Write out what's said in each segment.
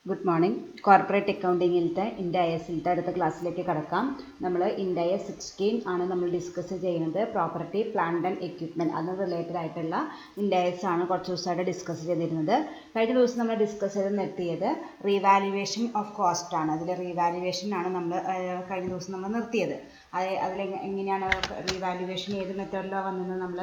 Good morning. Corporate അക്കൗണ്ടിങ്ങിലത്തെ IND-ISലത്തെ അടുത്ത ക്ലാസ്സിലേക്ക് കടക്കാം. നമ്മൾ IND-IS 16 ആണ് നമ്മൾ ഡിസ്കസ് ചെയ്യുന്നത്. പ്രോപ്പർട്ടി, പ്ലാന്റ് ആൻഡ് എക്യുപ്മെൻറ്റ് അതിന് റിലേറ്റഡ് ആയിട്ടുള്ള IND-IS ആണ് കുറച്ച് ദിവസമായിട്ട് ഡിസ്കസ് ചെയ്തിരുന്നത്. കഴിഞ്ഞ ദിവസം നമ്മൾ ഡിസ്കസ് ചെയ്ത് നിർത്തിയത് റീവാലുവേഷൻ ഓഫ് കോസ്റ്റ് ആണ്. അതിൽ റീവാലുവേഷൻ ആണ് നമ്മൾ കഴിഞ്ഞ ദിവസം നമ്മൾ നിർത്തിയത്. അതിൽ എങ്ങനെയാണ് റീവാലുവേഷൻ, ഏത് മെത്തേഡിലാണ് വന്നത്? നമ്മൾ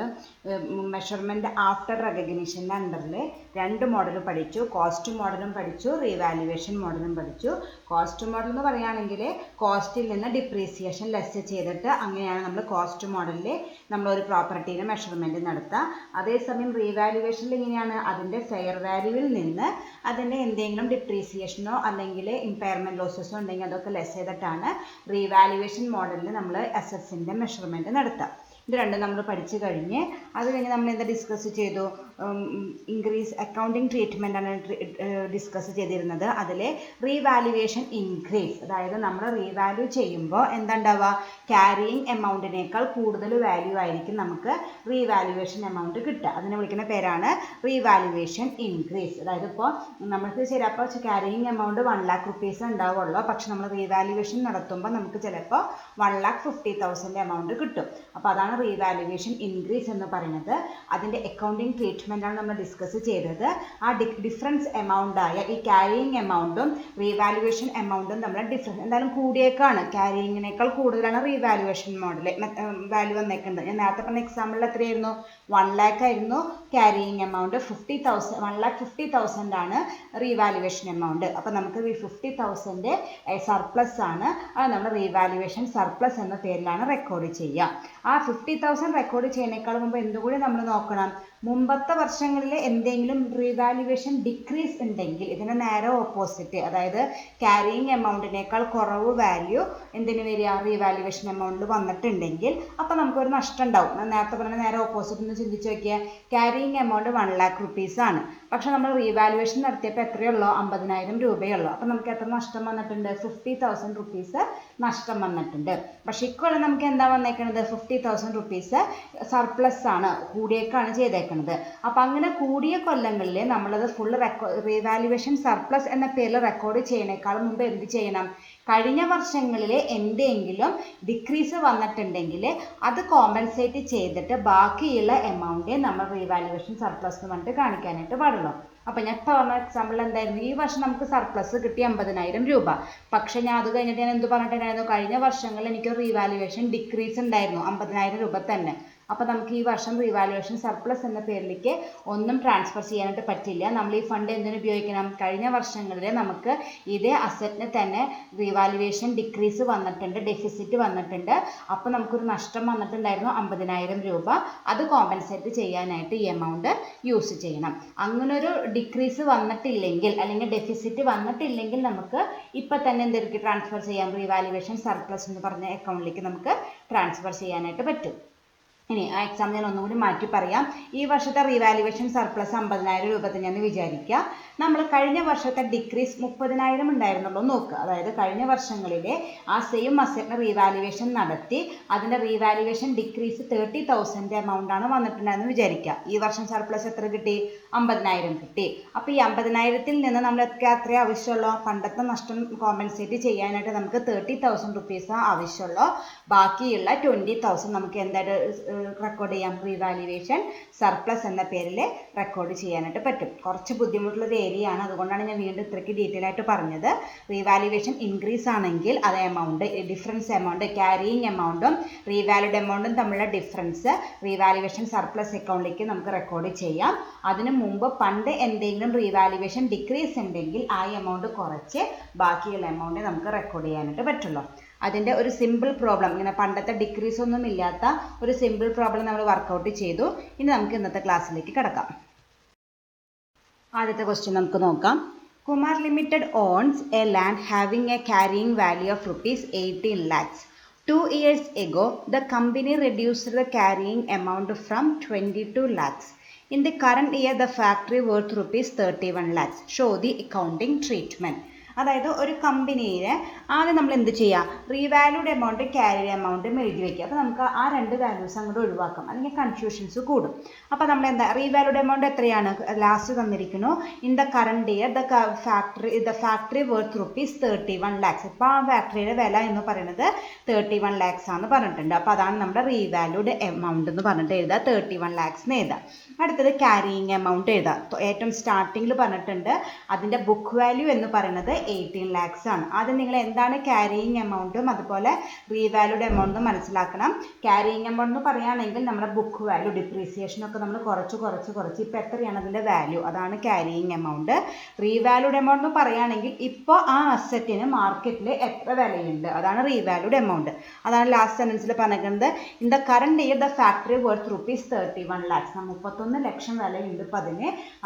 മെഷർമെൻറ്റ് ആഫ്റ്റർ റെക്കഗ്നിഷൻ്റെ അണ്ടറിൽ രണ്ട് മോഡൽ പഠിച്ചു. കോസ്റ്റ് മോഡലും പഠിച്ചു, റീവാലുവേഷൻ മോഡലും പഠിച്ചു. കോസ്റ്റ് മോഡൽ എന്ന് പറയുകയാണെങ്കിൽ കോസ്റ്റിൽ നിന്ന് ഡിപ്രീസിയേഷൻ ലെസ് ചെയ്തിട്ട് അങ്ങനെയാണ് നമ്മൾ കോസ്റ്റ് മോഡലിൽ നമ്മളൊരു പ്രോപ്പർട്ടീനെ മെഷർമെൻറ്റ് നടത്തുക. അതേസമയം റീവാലുവേഷനിൽ എങ്ങനെയാണ്? അതിൻ്റെ ഫെയർ വാല്യൂവിൽ നിന്ന് അതിൻ്റെ എന്തെങ്കിലും ഡിപ്രീസിയേഷനോ അല്ലെങ്കിൽ ഇമ്പയർമെൻറ്റ് ലോസസോ ഉണ്ടെങ്കിൽ അതൊക്കെ ലെസ് ചെയ്തിട്ടാണ് റീവാലുവേഷൻ മോഡലിൽ നമ്മൾ അസറ്റ്സിൻ്റെ മെഷർമെൻറ്റ് നടത്തുക. ഇത് രണ്ടും നമ്മൾ പഠിച്ചു കഴിഞ്ഞ് അത് കഴിഞ്ഞ് നമ്മൾ എന്താ ഡിസ്കസ് ചെയ്തു? ഇൻക്രീസ് അക്കൗണ്ടിങ് ട്രീറ്റ്മെൻ്റ് ആണ് ഡിസ്കസ് ചെയ്തിരുന്നത്. അതിൽ റീവാലുവേഷൻ ഇൻക്രീസ്, അതായത് നമ്മൾ റീവാല്യൂ ചെയ്യുമ്പോൾ എന്താ ഉണ്ടാവുക? ക്യാരിയിങ് എമൗണ്ടിനേക്കാൾ കൂടുതൽ വാല്യൂ ആയിരിക്കും നമുക്ക് റീവാലുവേഷൻ എമൗണ്ട് കിട്ടുക. അതിനെ വിളിക്കുന്ന പേരാണ് റീവാലുവേഷൻ ഇൻക്രീസ്. അതായത് ഇപ്പോൾ നമുക്ക് ചിലപ്പോൾ ക്യാരിയിങ് എമൗണ്ട് 1 lakh rupees ഉണ്ടാവുള്ളൂ, പക്ഷെ നമ്മൾ റീവാലുവേഷൻ നടത്തുമ്പോൾ നമുക്ക് ചിലപ്പോൾ 1,50,000 എമൗണ്ട് കിട്ടും. അപ്പോൾ അതാണ് റീവാലുവേഷൻ ഇൻക്രീസ് എന്ന് പറയുന്നത്. അതിൻ്റെ അക്കൗണ്ടിങ് ട്രീറ്റ്മെൻ്റ് ആണ് നമ്മൾ ഡിസ്കസ് ചെയ്തത്. ആ ഡിഫറൻസ് എമൗണ്ട് ആയ ഈ ക്യാരിയിങ് എമൗണ്ടും റീവാലുവേഷൻ എമൗണ്ടും നമ്മൾ ഡിഫറൻസ് എന്തായാലും കൂടിയേക്കാണ്. ക്യാരിയിങ്ങിനേക്കാൾ കൂടുതലാണ് റീവാലുവേഷൻ മോഡൽ വാല്യൂ വന്നേക്കുന്നത്. ഞാൻ നേരത്തെ പറഞ്ഞ എക്സാമ്പിളിൽ എത്രയായിരുന്നു? 1 lakh ആയിരുന്നു ക്യാരിയിങ് എമൗണ്ട്, 1,50,000 ആണ് റീവാലുവേഷൻ എമൗണ്ട്. അപ്പോൾ നമുക്ക് ഈ 50,000 സർപ്ലസ് ആണ്. അത് നമ്മൾ റീവാലുവേഷൻ സർപ്ലസ് എന്ന പേരിലാണ് റെക്കോർഡ് ചെയ്യുക. ആ 50,000 റെക്കോർഡ് ചെയ്യുന്നതിനേക്കാൾ മുമ്പ് എന്തുകൂടി നമ്മൾ നോക്കണം? മുമ്പത്തെ വർഷങ്ങളിൽ എന്തെങ്കിലും റീവാലുവേഷൻ ഡിക്രീസ് ഉണ്ടെങ്കിൽ ഇതിന് നേരെ ഓപ്പോസിറ്റ്, അതായത് ക്യാരിയിങ് എമൗണ്ടിനേക്കാൾ കുറവ് വാല്യൂ എന്തിനു വരിക? റീവാലുവേഷൻ എമൗണ്ടിൽ വന്നിട്ടുണ്ടെങ്കിൽ അപ്പോൾ നമുക്കൊരു നഷ്ടം ഉണ്ടാവും. നേരത്തെ പറഞ്ഞ നേരെ ഓപ്പോസിറ്റ് എന്ന് ചിന്തിച്ച് നോക്കിയാൽ ക്യാരിയിങ് എമൗണ്ട് 1 lakh rupees ആണ്, പക്ഷെ നമ്മൾ റീവാലുവേഷൻ നടത്തിയപ്പോൾ എത്രയുള്ളൂ? 50,000 രൂപയുള്ളൂ. അപ്പോൾ നമുക്ക് എത്ര നഷ്ടം വന്നിട്ടുണ്ട്? 50,000 rupees നഷ്ടം വന്നിട്ടുണ്ട്. പക്ഷെ ഇക്കൊല്ലം നമുക്ക് എന്താ വന്നേക്കുന്നത്? 50,000 rupees സർപ്ലസ് ആണ്, കൂടിയേക്കാണ് ചെയ്തേക്കുന്നത്. അപ്പം അങ്ങനെ കൂടിയ കൊല്ലങ്ങളിൽ നമ്മളത് ഫുൾ റീവാലുവേഷൻ സർപ്ലസ് എന്ന പേരിൽ റെക്കോർഡ് ചെയ്യുന്നതിനേക്കാൾ മുമ്പ് എന്ത് ചെയ്യണം? കഴിഞ്ഞ വർഷങ്ങളിൽ എന്തെങ്കിലും ഡിക്രീസ് വന്നിട്ടുണ്ടെങ്കിൽ അത് കോമ്പൻസേറ്റ് ചെയ്തിട്ട് ബാക്കിയുള്ള എമൗണ്ട് നമ്മൾ റീവാലുവേഷൻ സർപ്ലസ് എന്ന് പറഞ്ഞിട്ട് കാണിക്കാനായിട്ട് പാടുള്ളൂ. അപ്പം ഞാൻ ഇപ്പോൾ പറഞ്ഞ എക്സാമ്പിൾ എന്തായിരുന്നു? ഈ വർഷം നമുക്ക് സർപ്ലസ് കിട്ടി 50,000 രൂപ. പക്ഷേ ഞാൻ അത് കഴിഞ്ഞിട്ട് ഞാൻ എന്ത് പറഞ്ഞിട്ടുണ്ടായിരുന്നു? കഴിഞ്ഞ വർഷങ്ങളിൽ എനിക്ക് റീവാലുവേഷൻ ഡിക്രീസ് ഉണ്ടായിരുന്നു 50,000 രൂപ തന്നെ. അപ്പോൾ നമുക്ക് ഈ വർഷം റീവാലുവേഷൻ സർപ്ലസ് എന്ന പേരിലേക്ക് ഒന്നും ട്രാൻസ്ഫർ ചെയ്യാനായിട്ട് പറ്റില്ല. നമ്മൾ ഈ ഫണ്ട് എന്തിനു ഉപയോഗിക്കണം? കഴിഞ്ഞ വർഷങ്ങളിൽ നമുക്ക് ഇതേ അസറ്റിന് തന്നെ റീവാലുവേഷൻ ഡിക്രീസ് വന്നിട്ടുണ്ട്, ഡെഫിസിറ്റ് വന്നിട്ടുണ്ട്. അപ്പോൾ നമുക്കൊരു നഷ്ടം വന്നിട്ടുണ്ടായിരുന്നു 50,000 രൂപ. അത് കോമ്പൻസേറ്റ് ചെയ്യാനായിട്ട് ഈ എമൗണ്ട് യൂസ് ചെയ്യണം. അങ്ങനൊരു ഡിക്രീസ് വന്നിട്ടില്ലെങ്കിൽ അല്ലെങ്കിൽ ഡെഫിസിറ്റ് വന്നിട്ടില്ലെങ്കിൽ നമുക്ക് ഇപ്പം തന്നെ എന്തെങ്കിലും ട്രാൻസ്ഫർ ചെയ്യാം? റീവാലുവേഷൻ സർപ്ലസ് എന്ന് പറഞ്ഞ അക്കൗണ്ടിലേക്ക് നമുക്ക് ട്രാൻസ്ഫർ ചെയ്യാനായിട്ട് പറ്റും. ഇനി ആ എക്സാം ഞാൻ ഒന്നുകൂടി മാറ്റി പറയാം. ഈ വർഷത്തെ റീവാലുവേഷൻ സർപ്ലസ് 50,000 രൂപ തന്നെയാണെന്ന് വിചാരിക്കുക. നമ്മൾ കഴിഞ്ഞ വർഷത്തെ ഡിക്രീസ് 30,000 ഉണ്ടായിരുന്നുള്ളൂ നോക്കുക. അതായത് കഴിഞ്ഞ വർഷങ്ങളിലെ ആ സെയിം അസറ്റിന് റീവാലുവേഷൻ നടത്തി അതിൻ്റെ റീവാലുവേഷൻ ഡിക്രീസ് 30,000 എമൗണ്ട് ആണ് വന്നിട്ടുണ്ടായെന്ന് വിചാരിക്കുക. ഈ വർഷം സർപ്ലസ് എത്ര കിട്ടി? 50,000 കിട്ടി. അപ്പോൾ ഈ 50,000-ൽ നിന്ന് നമ്മൾ അത്രയും ആവശ്യമുള്ളൂ? പണ്ടത്തെ നഷ്ടം കോമ്പൻസേറ്റ് ചെയ്യാനായിട്ട് നമുക്ക് 30,000 rupees ആവശ്യമുള്ളൂ. ബാക്കിയുള്ള 20,000 നമുക്ക് എന്തായിട്ട് റെക്കോർഡ് ചെയ്യാം? റീവാലുവേഷൻ സർപ്ലസ് എന്ന പേരിൽ റെക്കോർഡ് ചെയ്യാനായിട്ട് പറ്റും. കുറച്ച് ബുദ്ധിമുട്ടുള്ളൊരു ഏരിയ ആണ്, അതുകൊണ്ടാണ് ഞാൻ വീണ്ടും ഇത്രയ്ക്ക് ഡീറ്റെയിൽ ആയിട്ട് പറഞ്ഞത്. റീവാലുവേഷൻ ഇൻക്രീസ് ആണെങ്കിൽ അത് എമൗണ്ട്, ഡിഫറൻസ് എമൗണ്ട്, ക്യാരിയിങ് എമൗണ്ടും റീവാലുഡ് എമൗണ്ടും തമ്മിലുള്ള ഡിഫറൻസ് റീവാലുവേഷൻ സർപ്ലസ് അക്കൗണ്ടിലേക്ക് നമുക്ക് റെക്കോർഡ് ചെയ്യാം. അതിനു മുമ്പ് പണ്ട് എന്തെങ്കിലും റീവാലുവേഷൻ ഡിക്രീസ് ഉണ്ടെങ്കിൽ ആ എമൗണ്ട് കുറച്ച് ബാക്കിയുള്ള എമൗണ്ട് നമുക്ക് റെക്കോർഡ് ചെയ്യാനായിട്ട് പറ്റുള്ളൂ. അതിൻ്റെ ഒരു സിമ്പിൾ പ്രോബ്ലം, ഇങ്ങനെ പണ്ടത്തെ ഡിക്രീസ് ഒന്നും ഇല്ലാത്ത ഒരു സിമ്പിൾ പ്രോബ്ലം നമ്മൾ വർക്കൗട്ട് ചെയ്തു. ഇനി നമുക്ക് ഇന്നത്തെ ക്ലാസ്സിലേക്ക് കിടക്കാം. ആദ്യത്തെ ക്വസ്റ്റ്യൻ നമുക്ക് നോക്കാം. Kumar limited owns a land having a carrying value of ₹18 lakhs. 2 years ago, the company reduced the carrying amount from 22 lakhs. In the current year, the factory worth ₹31 lakhs. Show the accounting treatment. അതായത് ഒരു കമ്പനിയെ ആദ്യം നമ്മൾ എന്ത് ചെയ്യുക, revalued amount carried എമൗണ്ടും എഴുതി വയ്ക്കുക. അപ്പോൾ നമുക്ക് ആ രണ്ട് വാല്യൂസ് അങ്ങോട്ട് ഒഴിവാക്കാം, അല്ലെങ്കിൽ കൺഫ്യൂഷൻസ് കൂടും. അപ്പോൾ നമ്മൾ എന്താ റീവാല്യൂഡ് എമൗണ്ട് എത്രയാണ് ലാസ്റ്റ് തന്നിരിക്കുന്നു. In the current year the factory worth ₹31 lakhs. ഇപ്പോൾ ആ ഫാക്ടറിയുടെ വില എന്ന് പറയുന്നത് 31 lakhs ആണെന്ന് പറഞ്ഞിട്ടുണ്ട്. അപ്പോൾ അതാണ് നമ്മുടെ റീവാല്യൂഡ് എമൗണ്ട് എന്ന് പറഞ്ഞിട്ട് എഴുതുക, 31 lakhs എന്ന് എഴുതാം. അടുത്തത് ക്യാരിയിങ് എമൗണ്ട് എഴുതാം. ഏറ്റവും സ്റ്റാർട്ടിങ്ങിൽ പറഞ്ഞിട്ടുണ്ട് അതിൻ്റെ ബുക്ക് വാല്യൂ എന്ന് പറയുന്നത് 18 lakhs ആണ്. ആദ്യം നിങ്ങൾ എന്താണ് ക്യാരിയിങ് എമൗണ്ടും അതുപോലെ റീവാല്യൂഡ് എമൗണ്ടും മനസ്സിലാക്കണം. ക്യാരിയിങ് എമൗണ്ട് എന്ന് പറയുകയാണെങ്കിൽ നമ്മുടെ ബുക്ക് വാല്യൂ ഡിപ്രീസിയേഷനൊക്കെ നമ്മൾ കുറച്ച് ഇപ്പോൾ എത്രയാണ് അതിൻ്റെ വാല്യൂ, അതാണ് ക്യാരിയിങ് എമൗണ്ട്. റീവാല്യൂഡ് എമൗണ്ട് എന്ന് പറയുകയാണെങ്കിൽ ഇപ്പോൾ ആ അസറ്റിന് മാർക്കറ്റിൽ എത്ര വിലയുണ്ട്, അതാണ് റീവാല്യൂഡ് എമൗണ്ട്. അതാണ് ലാസ്റ്റ് സെൻറ്റൻസിൽ പറഞ്ഞിരിക്കുന്നത്. In the current year the factory worth ₹31 lakhs. 31 ലക്ഷം വിലയുണ്ട് ഇപ്പോൾ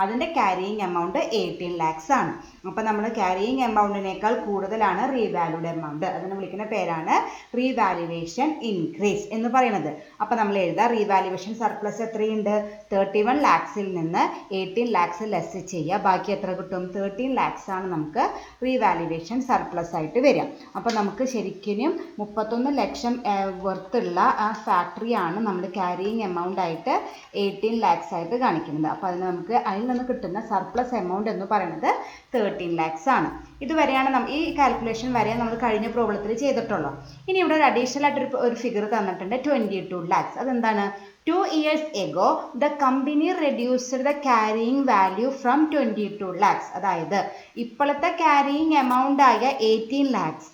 അതിൻ്റെ ക്യാരിയിങ് എമൗണ്ട് 18 lakhs ആണ്. അപ്പോൾ നമ്മൾ ക്യാരിയിങ് എമൗണ്ടിനേക്കാൾ കൂടുതലാണ് റീവാല്യൂഡ് എമൗണ്ട്. അതിനെ വിളിക്കുന്ന പേരാണ് റീവാലുവേഷൻ ഇൻക്രീസ് എന്ന് പറയുന്നത്. അപ്പോൾ നമ്മൾ എഴുതാം റീവാലുവേഷൻ സർപ്ലസ് എത്രയുണ്ട്, 31 lakhsൽ നിന്ന് 18 lakhs ലെസ് ചെയ്യുക, ബാക്കി എത്ര കിട്ടും, 13 lakhs ആണ് നമുക്ക് റീവാലുവേഷൻ സർപ്ലസ് ആയിട്ട് വരിക. അപ്പോൾ നമുക്ക് ശരിക്കും 31 ലക്ഷം വർത്തുള്ള ആ ഫാക്ടറിയാണ് നമ്മൾ ക്യാരിയിങ് എമൗണ്ട് ആയിട്ട് 18 lakhs ആയിട്ട് കാണിക്കുന്നത്. അപ്പോൾ അതിൽ നിന്ന് കിട്ടുന്ന സർപ്ലസ് എമൗണ്ട് എന്ന് പറയുന്നത് 13 lakhs ആണ്. ഇതുവരെയാണ് ഈ കാൽക്കുലേഷൻ വരെ നമ്മൾ കഴിഞ്ഞ പ്രോബ്ലത്തിൽ ചെയ്തിട്ടുള്ളൂ. ഇനി ഇവിടെ ഒരു അഡീഷണൽ ആയിട്ട് ഒരു ഫിഗർ തന്നിട്ടുണ്ട്, 22 lakhs. അതെന്താണ്, 2 years ago the company reduced the carrying value from 22 lakhs. അതായത് ഇപ്പോഴത്തെ ക്യാരിയിങ് എമൗണ്ട് ആയ 18 lakhs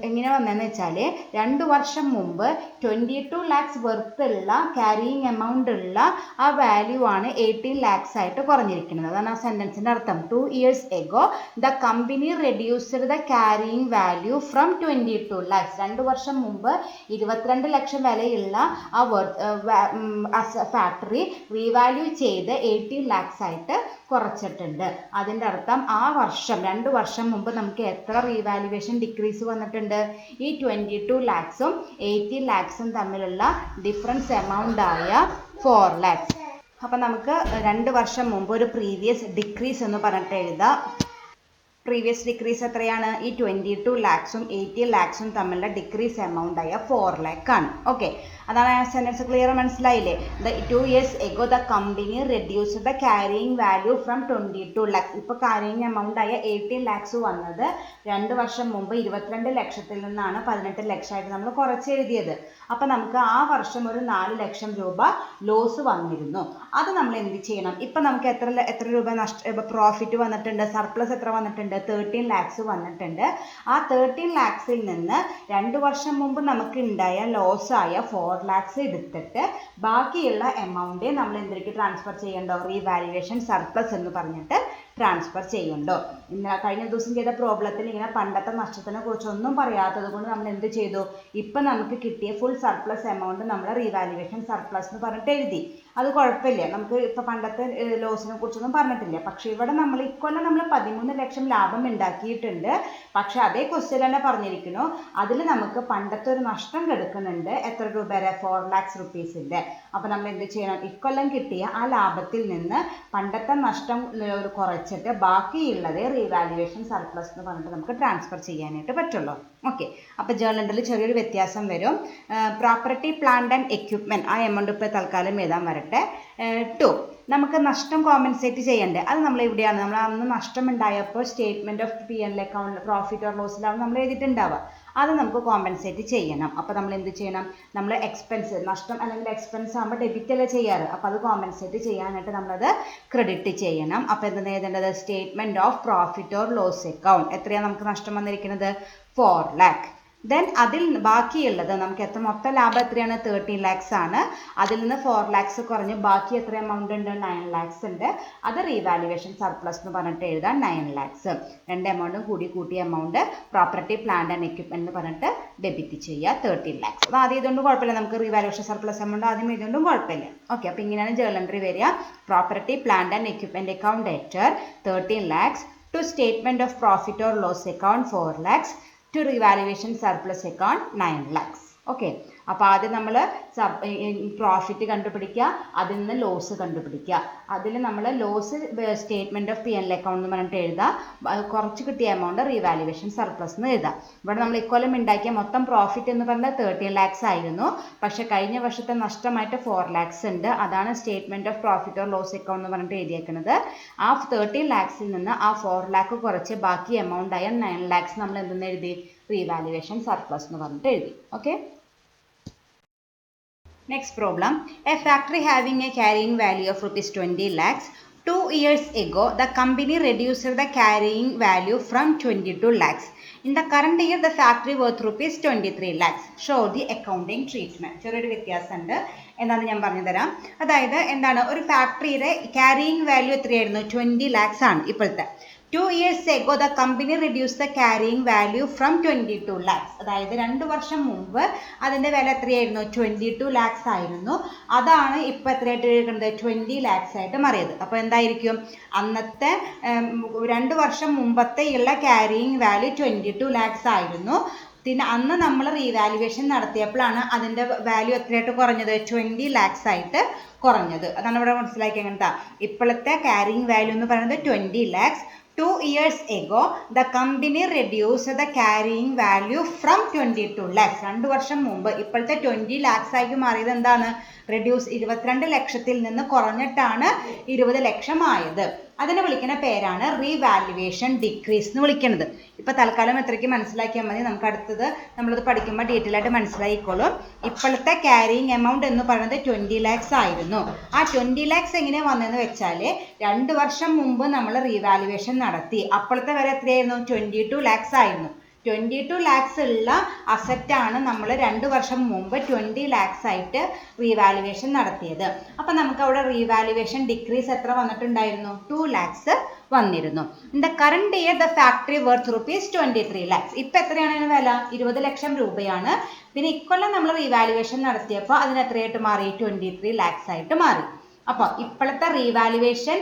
എങ്ങനെ വന്നതെന്ന് വെച്ചാൽ 2 വർഷം മുമ്പ് 22 lakhs വെർത്തുള്ള ക്യാരിയിങ് എമൗണ്ട് ഉള്ള ആ വാല്യൂ ആണ് 18 lakhs ആയിട്ട് കുറഞ്ഞിരിക്കുന്നത്. അതാണ് ആ സെൻറ്റൻസിൻ്റെ അർത്ഥം. 2 years ago the company reduced the carrying value from 22 lakhs. 2 വർഷം മുമ്പ് 22 ലക്ഷം വിലയുള്ള ആ ഫാക്ടറി റീവാല്യൂ ചെയ്ത് 18 lakhs ആയിട്ട് കുറച്ചിട്ടുണ്ട്. അതിൻ്റെ അർത്ഥം ആ വർഷം 2 വർഷം മുമ്പ് നമുക്ക് എത്ര റീവാലുവേഷൻ ഡിക്രീസ് വന്നിട്ടുണ്ട്, ഈ 22 lakhsഉം 18 lakhsഉം തമ്മിലുള്ള ഡിഫറൻസ് എമൗണ്ട് ആയ 4 lakhs. അപ്പം നമുക്ക് 2 വർഷം മുമ്പ് ഒരു പ്രീവിയസ് ഡിക്രീസ് എന്ന് പറഞ്ഞിട്ട് എഴുതാം. പ്രീവിയസ് ഡിക്രീസ് എത്രയാണ്, ഈ 22 lakhsഉം 18 lakhsഉം തമ്മിലുള്ള ഡിക്രീസ് എമൗണ്ട് ആയ 4 lakh ആണ്. ഓക്കെ, അതാണ് ആ സെൻറ്റൻസ് ക്ലിയർ മനസ്സിലായില്ലേ. 2 years ago the company reduced the carrying value from 22 lakhs. ഇപ്പോൾ ക്യാരിയിങ് എമൗണ്ട് ആയ 18 lakhs വന്നത് 2 വർഷം മുമ്പ് 22 ലക്ഷത്തിൽ നിന്നാണ് 18 ലക്ഷമായിട്ട് നമ്മൾ കുറച്ച് എഴുതിയത്. അപ്പം നമുക്ക് ആ വർഷം ഒരു 4 ലക്ഷം രൂപ ലോസ് വന്നിരുന്നു. അത് നമ്മൾ എന്ത് ചെയ്യണം, ഇപ്പം നമുക്ക് എത്ര രൂപ പ്രോഫിറ്റ് വന്നിട്ടുണ്ട്, സർപ്ലസ് എത്ര വന്നിട്ടുണ്ട്, 13 lakhs വന്നിട്ടുണ്ട്. ആ 13 lakhsൽ നിന്ന് 2 വർഷം മുമ്പ് നമുക്ക് ഉണ്ടായ ലോസ് ആയ 4 lakhs എടുത്തിട്ട് ബാക്കിയുള്ള എമൗണ്ട് നമ്മൾ എന്തിലേക്ക് ട്രാൻസ്ഫർ ചെയ്യണ്ടോ, റീവാലുവേഷൻ സർപ്ലസ് എന്ന് പറഞ്ഞിട്ട് ട്രാൻസ്ഫർ ചെയ്യുന്നുണ്ടോ. കഴിഞ്ഞ ദിവസം ചെയ്ത പ്രോബ്ലത്തിൽ ഇങ്ങനെ പണ്ടത്തെ നഷ്ടത്തിനെ കുറിച്ചൊന്നും പറയാത്തത് കൊണ്ട് നമ്മൾ എന്ത് ചെയ്തു, ഇപ്പം നമുക്ക് കിട്ടിയ ഫുൾ സർപ്ലസ് എമൗണ്ട് നമ്മൾ റീവാലുവേഷൻ സർപ്ലസ് എന്ന് പറഞ്ഞിട്ട് എഴുതി. അത് കുഴപ്പമില്ല, നമുക്ക് ഇപ്പം പണ്ടത്തെ ലോസിനെ കുറിച്ചൊന്നും പറഞ്ഞിട്ടില്ല. പക്ഷേ ഇവിടെ നമ്മൾ ഇക്കൊല്ലം നമ്മൾ 13 ലക്ഷം ലാഭം ഉണ്ടാക്കിയിട്ടുണ്ട്. പക്ഷെ അതേ ക്വസ്റ്റ്യൻ തന്നെ പറഞ്ഞിരിക്കുന്നു, അതിൽ നമുക്ക് പണ്ടത്തെ ഒരു നഷ്ടം കിടക്കുന്നുണ്ട്. എത്ര രൂപ വരെ, 4 lakhs rupeesൻ്റെ. അപ്പോൾ നമ്മൾ എന്ത് ചെയ്യണം, ഇക്കൊല്ലം കിട്ടിയ ആ ലാഭത്തിൽ നിന്ന് പണ്ടത്തെ നഷ്ടം കുറച്ചിട്ട് ബാക്കിയുള്ളത് റീവാലുവേഷൻ സർപ്ലസ് എന്ന് പറഞ്ഞിട്ട് നമുക്ക് ട്രാൻസ്ഫർ ചെയ്യാനായിട്ട് പറ്റുള്ളൂ. ഓക്കെ, അപ്പോൾ ജേർണലിൽ ചെറിയൊരു വ്യത്യാസം വരും. പ്രോപ്പർട്ടി പ്ലാന്റ് ആൻഡ് എക്യുപ്മെൻറ്റ് ആ എമൗണ്ട് ഇപ്പോൾ തൽക്കാലം എഴുതാൻ വരട്ടെ. 2 നമുക്ക് നഷ്ടം കോമ്പൻസേറ്റ് ചെയ്യണ്ടേ, അത് നമ്മൾ എവിടെയാണ്, നമ്മൾ അന്ന് നഷ്ടം ഉണ്ടായപ്പോൾ statement of P&L account profit or ലോസിലാണ് നമ്മൾ എഴുതിയിട്ടുണ്ടാവുക. അത് നമുക്ക് കോമ്പൻസേറ്റ് ചെയ്യണം. അപ്പോൾ നമ്മൾ എന്ത് ചെയ്യണം, നമ്മൾ എക്സ്പെൻസ് നഷ്ടം അല്ലെങ്കിൽ എക്സ്പെൻസ് ആകുമ്പോൾ ഡെബിറ്റ് അല്ലേ ചെയ്യാറ്, അപ്പോൾ അത് കോമ്പൻസേറ്റ് ചെയ്യാനായിട്ട് നമ്മളത് ക്രെഡിറ്റ് ചെയ്യണം. അപ്പോൾ എന്താണ് എഴുതേണ്ടത്, statement of profit or loss account. എത്രയാണ് നമുക്ക് നഷ്ടം വന്നിരിക്കുന്നത്, 4 lakh. ദെൻ അതിൽ ബാക്കിയുള്ളത് നമുക്ക് എത്ര മൊത്തം ലാഭം എത്രയാണ്, 13 lakhs ആണ്. അതിൽ നിന്ന് 4 lakhs കുറഞ്ഞ് ബാക്കി എത്ര എമൗണ്ട് ഉണ്ട്, 9 lakhs ഉണ്ട്. അത് റീവാലുവേഷൻ സർപ്ലസ് എന്ന് പറഞ്ഞിട്ട് എഴുതാൻ 9 lakhs. രണ്ട് എമൗണ്ടും കൂട്ടിയ amount property plant and equipment എന്ന് പറഞ്ഞിട്ട് ഡെബിറ്റ് ചെയ്യുക 13 lakhs. അപ്പോൾ ആദ്യം ഇതുകൊണ്ട് കുഴപ്പമില്ല, നമുക്ക് റീവാലുവേഷൻ സർപ്ലസ് എമൗണ്ട് ആദ്യം ഇതുകൊണ്ടും കുഴപ്പമില്ല. ഓക്കെ, അപ്പോൾ ഇങ്ങനെയാണ് ജേർണൽ എൻട്രി വരിക. Property plant and equipment account debtor 13 lakhs, to statement of profit or loss account 4 lakhs, to revaluation surplus account 9 lakhs. Okay, അപ്പോൾ ആദ്യം നമ്മൾ പ്രോഫിറ്റ് കണ്ടുപിടിക്കുക, അതിൽ നിന്ന് ലോസ് കണ്ടുപിടിക്കുക. അതിൽ നമ്മൾ loss statement of P&L account എന്ന് പറഞ്ഞിട്ട് എഴുതുക. കുറച്ച് കിട്ടിയ എമൗണ്ട് റീവാലുവേഷൻ സർപ്ലസ് എന്ന് എഴുതുക. ഇവിടെ നമ്മൾ ഇക്കൊല്ലം ഉണ്ടാക്കിയ മൊത്തം പ്രോഫിറ്റ് എന്ന് പറഞ്ഞാൽ 13 lakhs ആയിരുന്നു. പക്ഷെ കഴിഞ്ഞ വർഷത്തെ നഷ്ടമായിട്ട് 4 lakhs ഉണ്ട്. അതാണ് statement of profit or loss account എന്ന് പറഞ്ഞിട്ട് എഴുതിയേക്കുന്നത്. ആ 13 lakhs നിന്ന് ആ 4 lakh കുറച്ച് ബാക്കി എമൗണ്ട് ആയ 9 lakhs നമ്മൾ എന്തെന്ന് എഴുതി? റീവാലുവേഷൻ സർപ്ലസ് എന്ന് പറഞ്ഞിട്ട് എഴുതി. Okay. Next problem. A factory having a carrying value of rupees 20 lakhs. 2 years ago, the company reduced the carrying value from 22 lakhs. In the current year, the factory worth rupees 23 lakhs. Show the accounting treatment. ചെറിയൊരു വ്യത്യാസമുണ്ട്. എന്താണെന്ന് ഞാൻ പറഞ്ഞു തരാം. അതായത് എന്താണ്, ഒരു ഫാക്ടറിയുടെ ക്യാരിയിങ് വാല്യൂ എത്രയായിരുന്നു? 20 lakhs ആണ് ഇപ്പോഴത്തെ. 2 years ago, the company reduced the carrying value from 22 lakhs. അതായത് 2 വർഷം മുമ്പ് അതിൻ്റെ വില എത്രയായിരുന്നു? 22 lakhs ആയിരുന്നു. അതാണ് ഇപ്പോൾ എത്രയായിട്ട് എഴുതുന്നത്? 20 lakhs ആയിട്ട് മാറിയത്. അപ്പോൾ എന്തായിരിക്കും? അന്നത്തെ 2 വർഷം മുമ്പത്തെ ഉള്ള ക്യാരിയിങ് വാല്യൂ 22 lakhs ആയിരുന്നു. പിന്നെ അന്ന് നമ്മൾ റീവാലുവേഷൻ നടത്തിയപ്പോഴാണ് അതിൻ്റെ വാല്യൂ എത്രയായിട്ട് കുറഞ്ഞത്? 20 lakhs ആയിട്ട് കുറഞ്ഞത്. അതാണ് ഇവിടെ മനസ്സിലാക്കി. അങ്ങനത്തെ ഇപ്പോഴത്തെ ക്യാരിയിങ് വാല്യൂ എന്ന് പറയുന്നത് 20 lakhs. 2 years ago, the company reduced the carrying value from 22 lakhs. 2 വർഷം മുമ്പ് ഇപ്പോഴത്തെ 20 lakhs ആയി മാറിയത് എന്താണ്? റെഡ്യൂസ് 22 ലക്ഷത്തിൽ നിന്ന് കുറഞ്ഞിട്ടാണ് 20 ലക്ഷം ആയത്. അതിനെ വിളിക്കുന്ന പേരാണ് റീവാലുവേഷൻ ഡിക്രീസ് എന്ന് വിളിക്കുന്നത്. ഇപ്പൊ തൽക്കാലം എത്രയ്ക്ക് മനസ്സിലാക്കിയാൽ മതി. നമുക്ക് അടുത്തത് നമ്മളത് പഠിക്കുമ്പോൾ ഡീറ്റെയിൽ ആയിട്ട് മനസ്സിലായിക്കോളും. ഇപ്പോഴത്തെ ക്യാരിയിങ് എമൗണ്ട് എന്ന് പറയുന്നത് 20 lakhs ആയിരുന്നു. ആ 20 lakhs എങ്ങനെ വന്നതെന്ന് വെച്ചാൽ 2 വർഷം മുമ്പ് നമ്മൾ റീവാലുവേഷൻ നടത്തി. അപ്പോഴത്തെ വില എത്രയായിരുന്നു? 22 lakhs ആയിരുന്നു. 22 lakhs ഉള്ള അസറ്റാണ് നമ്മൾ 2 വർഷം മുമ്പ് 20 lakhs ആയിട്ട് റീവാലുവേഷൻ നടത്തിയത്. അപ്പം നമുക്ക് അവിടെ റീവാലുവേഷൻ ഡിക്രീസ് എത്ര വന്നിട്ടുണ്ടായിരുന്നു? 2 lakhs വന്നിരുന്നു. In the current year the factory worth rupees 23 lakhs. ഇപ്പം എത്രയാണ് അതിന് വില? 20 ലക്ഷം രൂപയാണ്. പിന്നെ ഇക്കൊല്ലം നമ്മൾ റീവാലുവേഷൻ നടത്തിയപ്പോൾ അതിന് എത്രയായിട്ട് മാറി? 23 lakhs ആയിട്ട് മാറി. അപ്പോൾ ഇപ്പോഴത്തെ റീവാലുവേഷൻ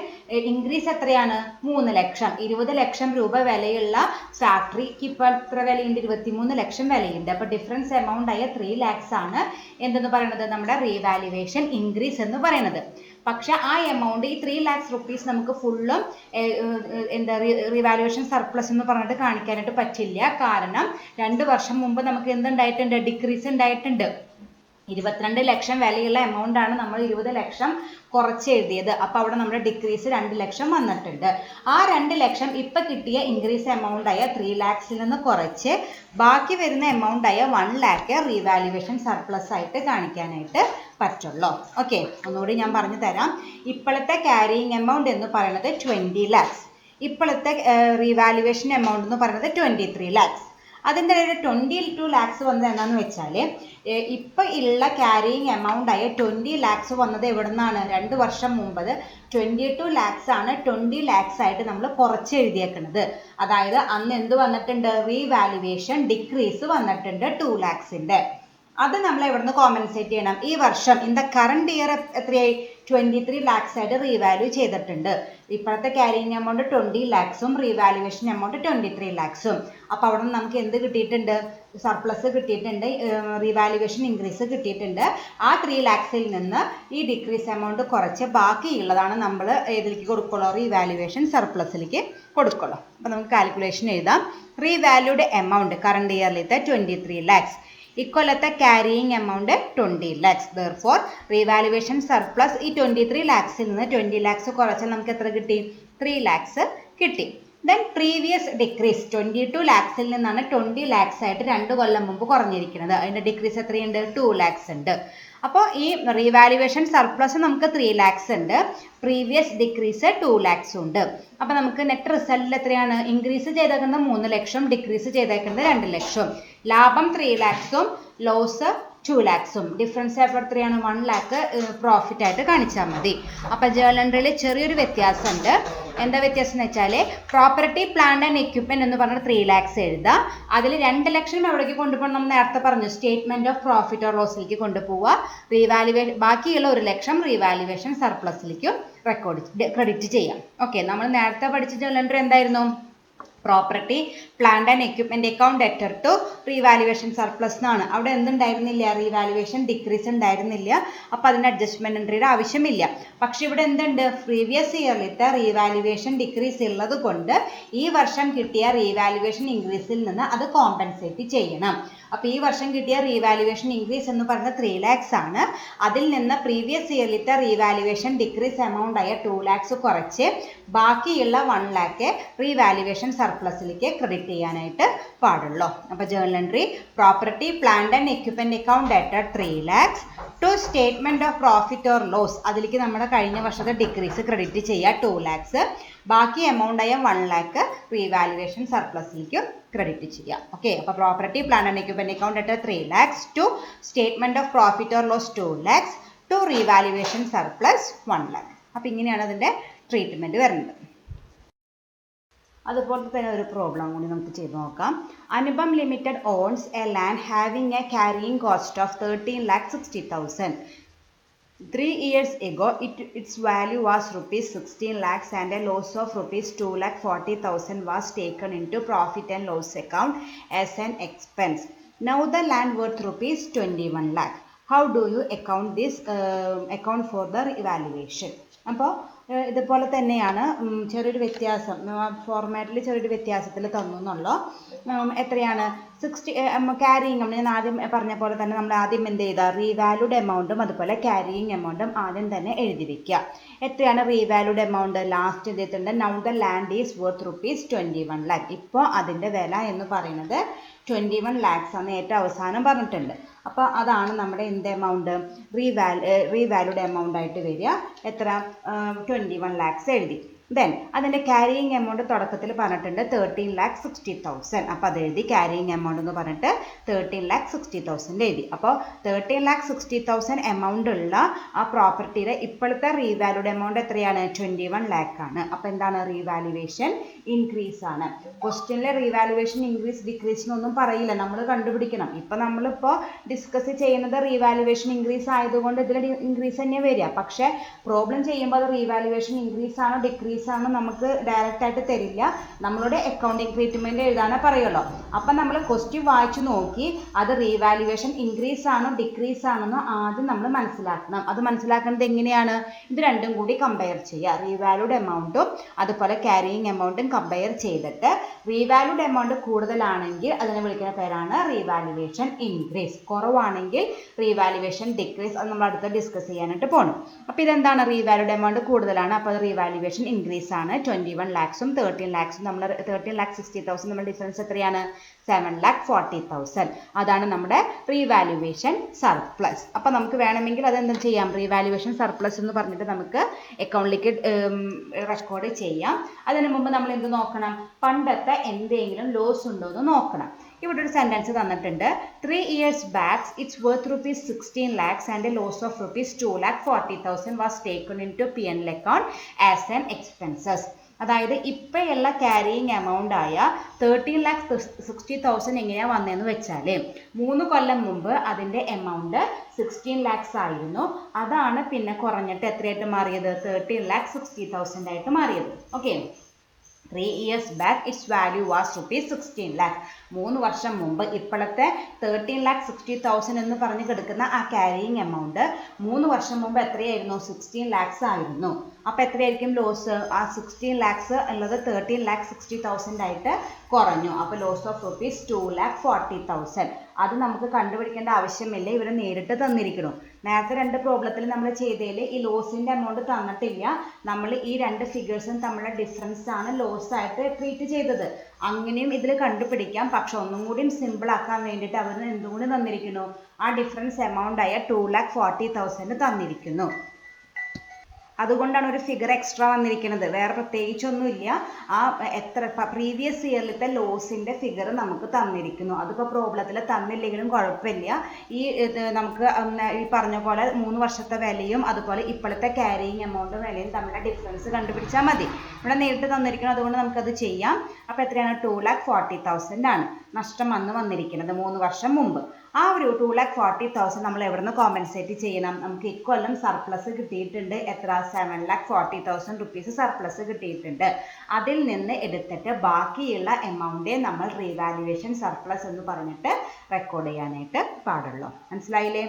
ഇൻക്രീസ് എത്രയാണ്? 3 ലക്ഷം. 20 ലക്ഷം രൂപ വിലയുള്ള ഫാക്ടറിക്ക് ഇപ്പോൾ എത്ര വിലയുണ്ട്? 23 ലക്ഷം വിലയുണ്ട്. അപ്പോൾ ഡിഫറൻസ് എമൗണ്ട് ആയ 3 lakhs ആണ് എന്തെന്ന് പറയുന്നത്? നമ്മുടെ റീവാലുവേഷൻ ഇൻക്രീസ് എന്ന് പറയുന്നത്. പക്ഷെ ആ എമൗണ്ട് ഈ 3 lakhs rupees നമുക്ക് ഫുള്ളും എന്താ റീവാലുവേഷൻ സർപ്ലസ് എന്ന് പറഞ്ഞിട്ട് കാണിക്കാനായിട്ട് പറ്റില്ല. കാരണം 2 വർഷം മുമ്പ് നമുക്ക് എന്തുണ്ടായിട്ടുണ്ട്? ഡിക്രീസ് ഉണ്ടായിട്ടുണ്ട്. 22 ലക്ഷം വിലയുള്ള എമൗണ്ട് ആണ് നമ്മൾ 20 ലക്ഷം കുറച്ച് എഴുതിയത്. അപ്പോൾ അവിടെ നമ്മുടെ ഡിക്രീസ് 2 ലക്ഷം വന്നിട്ടുണ്ട്. ആ 2 ലക്ഷം ഇപ്പം കിട്ടിയ ഇൻക്രീസ് എമൗണ്ട് ആയ 3 lakhsൽ നിന്ന് കുറച്ച് ബാക്കി വരുന്ന എമൗണ്ട് ആയ 1 lakh റീവാലുവേഷൻ സർപ്ലസ് ആയിട്ട് കാണിക്കാനായിട്ട് പറ്റുള്ളൂ. ഓക്കെ, ഒന്നുകൂടി ഞാൻ പറഞ്ഞു തരാം. ഇപ്പോഴത്തെ ക്യാരിയിങ് എമൗണ്ട് എന്ന് പറയുന്നത് 20 lakhs. ഇപ്പോഴത്തെ റീവാലുവേഷൻ എമൗണ്ട് എന്ന് പറയുന്നത് 23 lakhs. അതിൻ്റെ ഒരു 22 lakhs വന്നത് എന്താണെന്ന് വെച്ചാൽ ഇപ്പം ഉള്ള ക്യാരിയിങ് എമൗണ്ട് ആയ 20 lakhs വന്നത് എവിടെ നിന്നാണ്? 2 വർഷം മുമ്പ് 22 lakhs ആണ് 20 lakhs ആയിട്ട് നമ്മൾ കുറച്ച് എഴുതിയേക്കുന്നത്. അതായത് അന്ന് എന്ത് വന്നിട്ടുണ്ട്? റീവാലുവേഷൻ ഡിക്രീസ് വന്നിട്ടുണ്ട് 2 lakhsൻ്റെ. അത് നമ്മൾ എവിടെ നിന്ന് കോമ്പൻസേറ്റ് ചെയ്യണം? ഈ വർഷം ഇൻ ദ കറണ്ട് ഇയർ എത്രയായി? 23 lakhs ആയിട്ട് റീവാല്യൂ ചെയ്തിട്ടുണ്ട്. ഇപ്പോഴത്തെ ക്യാരിയിങ് എമൗണ്ട് 20 lakhsഉം റീവാലുവേഷൻ എമൗണ്ട് 23 lakhsഉം. അപ്പോൾ അവിടെ നിന്ന് നമുക്ക് എന്ത് കിട്ടിയിട്ടുണ്ട്? സർപ്ലസ് കിട്ടിയിട്ടുണ്ട്, റീവാലുവേഷൻ ഇൻക്രീസ് കിട്ടിയിട്ടുണ്ട്. ആ 3 lakhsൽ നിന്ന് ഈ ഡിക്രീസ് എമൗണ്ട് കുറച്ച് ബാക്കിയുള്ളതാണ് നമ്മൾ ഏതിലേക്ക് കൊടുക്കുള്ളൂ? റീവാലുവേഷൻ സർപ്ലസിലേക്ക് കൊടുക്കുള്ളൂ. അപ്പോൾ നമുക്ക് കാൽക്കുലേഷൻ എഴുതാം. റീവാല്യൂഡ് എമൗണ്ട് കറണ്ട് ഇയറിലത്തെ 23 lakhs. ഇക്കൊല്ലത്തെ carrying amount 20 lakhs. Therefore, revaluation surplus ഈ 23 lakhsൽ നിന്ന് 20 lakhs കുറച്ചാൽ നമുക്ക് എത്ര കിട്ടി? 3 lakhs കിട്ടി. ദെൻ പ്രീവിയസ് ഡിക്രീസ് 22 lakhsൽ നിന്നാണ് 20 lakhs ആയിട്ട് 2 കൊല്ലം മുമ്പ് കുറഞ്ഞിരിക്കുന്നത്. അതിൻ്റെ ഡിക്രീസ് എത്രയുണ്ട്? 2 lakhs ഉണ്ട്. അപ്പോൾ ഈ റീവാലുവേഷൻ സർപ്ലസ് നമുക്ക് 3 lakhs ഉണ്ട്, പ്രീവിയസ് ഡിക്രീസ് 2 lakhs ഉണ്ട്. അപ്പോൾ നമുക്ക് നെറ്റ് റിസൾട്ടിൽ എത്രയാണ്? ഇൻക്രീസ് ചെയ്തേക്കുന്നത് 3 ലക്ഷം, ഡിക്രീസ് ചെയ്തേക്കുന്നത് 2 ലക്ഷം. ലാഭം 3 lakhsഉം ലോസ് 2 lakhsഉം. ഡിഫറൻസ് എത്രയാണ്? 1 lakh പ്രോഫിറ്റ് ആയിട്ട് കാണിച്ചാൽ മതി. അപ്പോൾ ജേർണൽ എൻട്രിയിൽ ചെറിയൊരു വ്യത്യാസമുണ്ട്. എന്താ വ്യത്യാസം എന്ന് വെച്ചാൽ പ്രോപ്പർട്ടി പ്ലാന്റ് ആൻഡ് എക്യുപ്മെന്റ് എന്ന് പറഞ്ഞാൽ 3 lakhs എഴുതുക. അതിൽ 2 ലക്ഷം എവിടേക്ക് കൊണ്ടുപോകണം? നമ്മൾ നേരത്തെ പറഞ്ഞു, സ്റ്റേറ്റ്മെന്റ് ഓഫ് പ്രോഫിറ്റ് ഓർ ലോസിലേക്ക് കൊണ്ടുപോവുക. റീവാലുവേഷൻ ബാക്കിയുള്ള 1 ലക്ഷം റീവാലുവേഷൻ സർപ്ലസിലേക്കും ക്രെഡിറ്റ് ചെയ്യാം. ഓക്കെ, നമ്മൾ നേരത്തെ പഠിച്ച ജേർണൽ എൻട്രി എന്തായിരുന്നു? Property plant and equipment account debtor to revaluation surplus എന്നാണ്. അവിടെ എന്തുണ്ടായിരുന്നില്ല, റീവാലുവേഷൻ ഡിക്രീസ് ഉണ്ടായിരുന്നില്ല. അപ്പോൾ അതിന് അഡ്ജസ്റ്റ്മെന്റ് എൻട്രിയുടെ ആവശ്യമില്ല. പക്ഷെ ഇവിടെ എന്തുണ്ട്, പ്രീവിയസ് ഇയറിലത്തെ റീവാലുവേഷൻ ഡിക്രീസ് ഉള്ളത് കൊണ്ട് ഈ വർഷം കിട്ടിയ റീവാലുവേഷൻ ഇൻക്രീസിൽ നിന്ന് അത് കോമ്പൻസേറ്റ് ചെയ്യണം. അപ്പോൾ ഈ വർഷം കിട്ടിയ റീവാലുവേഷൻ ഇൻക്രീസ് എന്ന് പറയുന്നത് 3 lakhs ആണ്. അതിൽ നിന്ന് പ്രീവിയസ് ഇയറിലത്തെ റീവാലുവേഷൻ ഡിക്രീസ് എമൗണ്ട് ആയ 2 lakhs കുറച്ച് ബാക്കിയുള്ള 1 lakh റീവാലുവേഷൻ സർപ്ലസിലേക്ക് ക്രെഡിറ്റ് ചെയ്യാനായിട്ട് പാടുള്ളൂ. അപ്പോൾ journal entry property plant and equipment account debtor 3 lakhs to statement of profit or loss, അതിലേക്ക് നമ്മുടെ കഴിഞ്ഞ വർഷത്തെ ഡിക്രീസ് ക്രെഡിറ്റ് ചെയ്യുക 2 lakhs, ബാക്കി എമൗണ്ട് ആയ 1 lakh റീവാലുവേഷൻ സർപ്ലസിലേക്ക് ക്രെഡിറ്റ് ചെയ്യാം. ഓക്കെ, അപ്പോൾ property plant and equipment account debtor 3 lakhs to statement of profit or loss 2 lakhs to revaluation surplus 1 lakh. അപ്പോൾ ഇങ്ങനെയാണ് അതിൻ്റെ ട്രീറ്റ്മെൻറ്റ് വരുന്നത്. അതുപോലെ തന്നെ ഒരു പ്രോബ്ലം കൂടി നമുക്ക് ചെയ്ത് നോക്കാം. Anupam limited owns a land having a carrying cost of 13,60,000. 3 years ago, its value was rupees 16 lakhs and a loss of rupees 2,40,000 was taken into profit and loss account as an expense. Now the land worth rupees 21 lakh. How do you account this account for the evaluation? അപ്പോൾ ഇതുപോലെ തന്നെയാണ്, ചെറിയൊരു വ്യത്യാസം ഫോർമാറ്റിൽ ചെറിയൊരു വ്യത്യാസത്തിൽ തന്നു എന്നുള്ളൂ. എത്രയാണ് 60 ക്യാരിയിങ്, ഞാൻ ആദ്യം പറഞ്ഞ പോലെ തന്നെ നമ്മൾ ആദ്യം എന്ത് ചെയ്താൽ റീവാല്യൂഡ് എമൗണ്ടും അതുപോലെ ക്യാരിയിങ് എമൗണ്ടും ആദ്യം തന്നെ എഴുതി വെക്കുക. എത്രയാണ് റീവാല്യൂഡ് എമൗണ്ട്, ലാസ്റ്റ് ചെയ്തിട്ടുണ്ട് now the land is worth rupees 21 lakh. ഇപ്പോൾ അതിൻ്റെ വില എന്ന് പറയുന്നത് 21 lakhs ആണ്, ഏറ്റവും അവസാനം പറഞ്ഞിട്ടുണ്ട്. അപ്പോൾ അതാണ് നമ്മുടെ എന്ത് എമൗണ്ട്, റീവാല്യൂഡ് എമൗണ്ട് ആയിട്ട് വരിക. എത്ര 21 lakhs എഴുതി. ദെൻ അതിൻ്റെ ക്യാരിയിങ് എമൗണ്ട് തുടക്കത്തിൽ പറഞ്ഞിട്ടുണ്ട് 13,60,000. അപ്പോൾ അത് എഴുതി, ക്യാരിയിങ് എമൗണ്ട് എന്ന് പറഞ്ഞിട്ട് 13,60,000 എഴുതി. അപ്പോൾ 13,60,000 എമൗണ്ട് ഉള്ള ആ പ്രോപ്പർട്ടിയുടെ ഇപ്പോഴത്തെ റീവാല്യൂഡ് എമൗണ്ട് എത്രയാണ്, 21 lakh ആണ്. അപ്പോൾ എന്താണ്, റീവാലുവേഷൻ ഇൻക്രീസ് ആണ്. ക്വസ്റ്റ്യനിലെ റീവാലുവേഷൻ ഇൻക്രീസ് ഡിക്രീസ് എന്നൊന്നും പറയില്ല, നമ്മൾ കണ്ടുപിടിക്കണം. ഇപ്പോൾ നമ്മളിപ്പോൾ ഡിസ്കസ് ചെയ്യുന്നത് റീവാലുവേഷൻ ഇൻക്രീസ് ആയതുകൊണ്ട് ഇതിൽ ഇൻക്രീസ് തന്നെ വരിക. പക്ഷേ പ്രോബ്ലം ചെയ്യുമ്പോൾ അത് റീവാലുവേഷൻ ഇൻക്രീസ് ആണോ ഡിക്രീസ് ആണോ നമുക്ക് ഡയറക്റ്റ് ആയിട്ട് തരില്ല, നമ്മളുടെ അക്കൗണ്ടിങ് ട്രീറ്റ്മെന്റ് എഴുതാനേ പറയുള്ളൂ. അപ്പം നമ്മൾ ക്വസ്റ്റ്യൻ വായിച്ചു നോക്കി അത് റീവാലുവേഷൻ ഇൻക്രീസ് ആണോ ഡിക്രീസ് ആണെന്നോ ആദ്യം നമ്മൾ മനസ്സിലാക്കണം. അത് മനസ്സിലാക്കുന്നത് എങ്ങനെയാണ്, ഇത് രണ്ടും കൂടി കമ്പയർ ചെയ്യുക. റീവാല്യൂഡ് എമൗണ്ടും അതുപോലെ ക്യാരിയിങ് എമൗണ്ടും കമ്പയർ ചെയ്തിട്ട് റീവാല്യൂഡ് എമൗണ്ട് കൂടുതലാണെങ്കിൽ അതിനെ വിളിക്കുന്ന പേരാണ് റീവാലുവേഷൻ ഇൻക്രീസ്, കുറവാണെങ്കിൽ റീവാലുവേഷൻ ഡിക്രീസ്. അത് നമ്മൾ അടുത്ത് ഡിസ്കസ് ചെയ്യാനായിട്ട് പോകണം. അപ്പോൾ ഇതെന്താണ്, റീവാല്യൂഡ് എമൗണ്ട് കൂടുതലാണ്, അപ്പോൾ റീവാലുവേഷൻ ഇൻക്രീസ് ആണ്. 21 lakhs 13 lakhs നമ്മൾ 13,60,000 നമ്മുടെ ഡിഫറൻസ് എത്രയാണ്, 7,40,000. അതാണ് നമ്മുടെ റീവാലുവേഷൻ സർപ്ലസ്. അപ്പോൾ നമുക്ക് വേണമെങ്കിൽ അതെന്താ ചെയ്യാം, റീവാലുവേഷൻ സർപ്ലസ് എന്ന് പറഞ്ഞിട്ട് നമുക്ക് അക്കൗണ്ടിലേക്ക് റെക്കോർഡ് ചെയ്യാം. അതിന് മുമ്പ് നമ്മൾ എന്ത് നോക്കണം, പണ്ടത്തെ എന്തെങ്കിലും ലോസ് ഉണ്ടോ എന്ന് നോക്കണം. ഇവിടെ ഒരു സെൻറ്റൻസ് തന്നിട്ടുണ്ട്, 3 years back its worth rupees 16 lakhs and a loss of rupees 2,40,000 was taken into P&L account as an expenses. അതായത് ഇപ്പോഴുള്ള ക്യാരിയിങ് എമൗണ്ട് ആയ 13,60,000 എങ്ങനെയാണ് വന്നതെന്ന് വെച്ചാൽ 3 കൊല്ലം മുമ്പ് അതിൻ്റെ എമൗണ്ട് 16 lakhs ആയിരുന്നു. അതാണ് പിന്നെ കുറഞ്ഞിട്ട് എത്രയായിട്ട് മാറിയത്, 13,60,000 ആയിട്ട് മാറിയത്. Okay, 3 years back its value was rupees 16 lakh. 3 വർഷം മുമ്പ് ഇപ്പോഴത്തെ 13,60,000 എന്ന് പറഞ്ഞ് കിടക്കുന്ന ആ ക്യാരിയിങ് എമൗണ്ട് 3 വർഷം മുമ്പ് എത്രയായിരുന്നു, 16 lakhs ആയിരുന്നു. അപ്പോൾ എത്രയായിരിക്കും ലോസ്, ആ 16 lakhs ഉള്ളത് 13,60,000 ആയിട്ട് കുറഞ്ഞു. അപ്പോൾ ലോസ് ഓഫ് rupees 2,40,000. അത് നമുക്ക് കണ്ടുപിടിക്കേണ്ട ആവശ്യമില്ല, ഇവർ നേരിട്ട് തന്നിരിക്കുന്നു. നേരത്തെ 2 പ്രോബ്ലത്തിൽ നമ്മൾ ചെയ്തതിൽ ഈ ലോസിൻ്റെ എമൗണ്ട് തന്നിട്ടില്ല, നമ്മൾ ഈ 2 ഫിഗേഴ്സും തമ്മിലുള്ള ഡിഫറൻസ് ആണ് ലോസ് ആയിട്ട് ട്രീറ്റ് ചെയ്തത്. അങ്ങനെയും ഇതിൽ കണ്ടുപിടിക്കാം. പക്ഷെ ഒന്നും കൂടി സിമ്പിൾ ആക്കാൻ വേണ്ടിയിട്ട് അവർ എന്തുകൂടി തന്നിരിക്കുന്നു, ആ ഡിഫറൻസ് എമൗണ്ട് ആയ 2,40,000 തന്നിരിക്കുന്നു. അതുകൊണ്ടാണ് ഒരു ഫിഗർ എക്സ്ട്രാ വന്നിരിക്കുന്നത്, വേറെ പ്രത്യേകിച്ചൊന്നുമില്ല. ആ എത്ര പ്രീവിയസ് ഇയറിലത്തെ ലോസിൻ്റെ ഫിഗർ നമുക്ക് തന്നിരിക്കുന്നു. അതിപ്പോൾ പ്രോബ്ലത്തിൽ തന്നില്ലെങ്കിലും കുഴപ്പമില്ല. ഈ നമുക്ക് ഈ പറഞ്ഞ പോലെ 3 വർഷത്തെ വിലയും അതുപോലെ ഇപ്പോഴത്തെ ക്യാരിയിങ് എമൗണ്ട് വിലയും തമ്മിലുള്ള ഡിഫറൻസ് കണ്ടുപിടിച്ചാൽ മതി. ഇവിടെ നേരിട്ട് തന്നിരിക്കണം, അതുകൊണ്ട് നമുക്കത് ചെയ്യാം. അപ്പോൾ എത്രയാണ്, 2,40,000 ആണ് നഷ്ടം വന്നിരിക്കുന്നത് 3 വർഷം മുമ്പ്. ആ ഒരു 2,40,000 നമ്മൾ എവിടെ നിന്ന് കോമ്പൻസേറ്റ് ചെയ്യണം? നമുക്ക് ഇക്കൊല്ലം സർപ്ലസ് കിട്ടിയിട്ടുണ്ട്. എത്ര? 7,40,000 റുപ്പീസ് സർപ്ലസ് കിട്ടിയിട്ടുണ്ട്. അതിൽ നിന്ന് എടുത്തിട്ട് ബാക്കിയുള്ള എമൗണ്ടേ നമ്മൾ റീവാലുവേഷൻ സർപ്ലസ് എന്ന് പറഞ്ഞിട്ട് റെക്കോർഡ് ചെയ്യാനായിട്ട് പാടുള്ളൂ. മനസ്സിലായില്ലേ?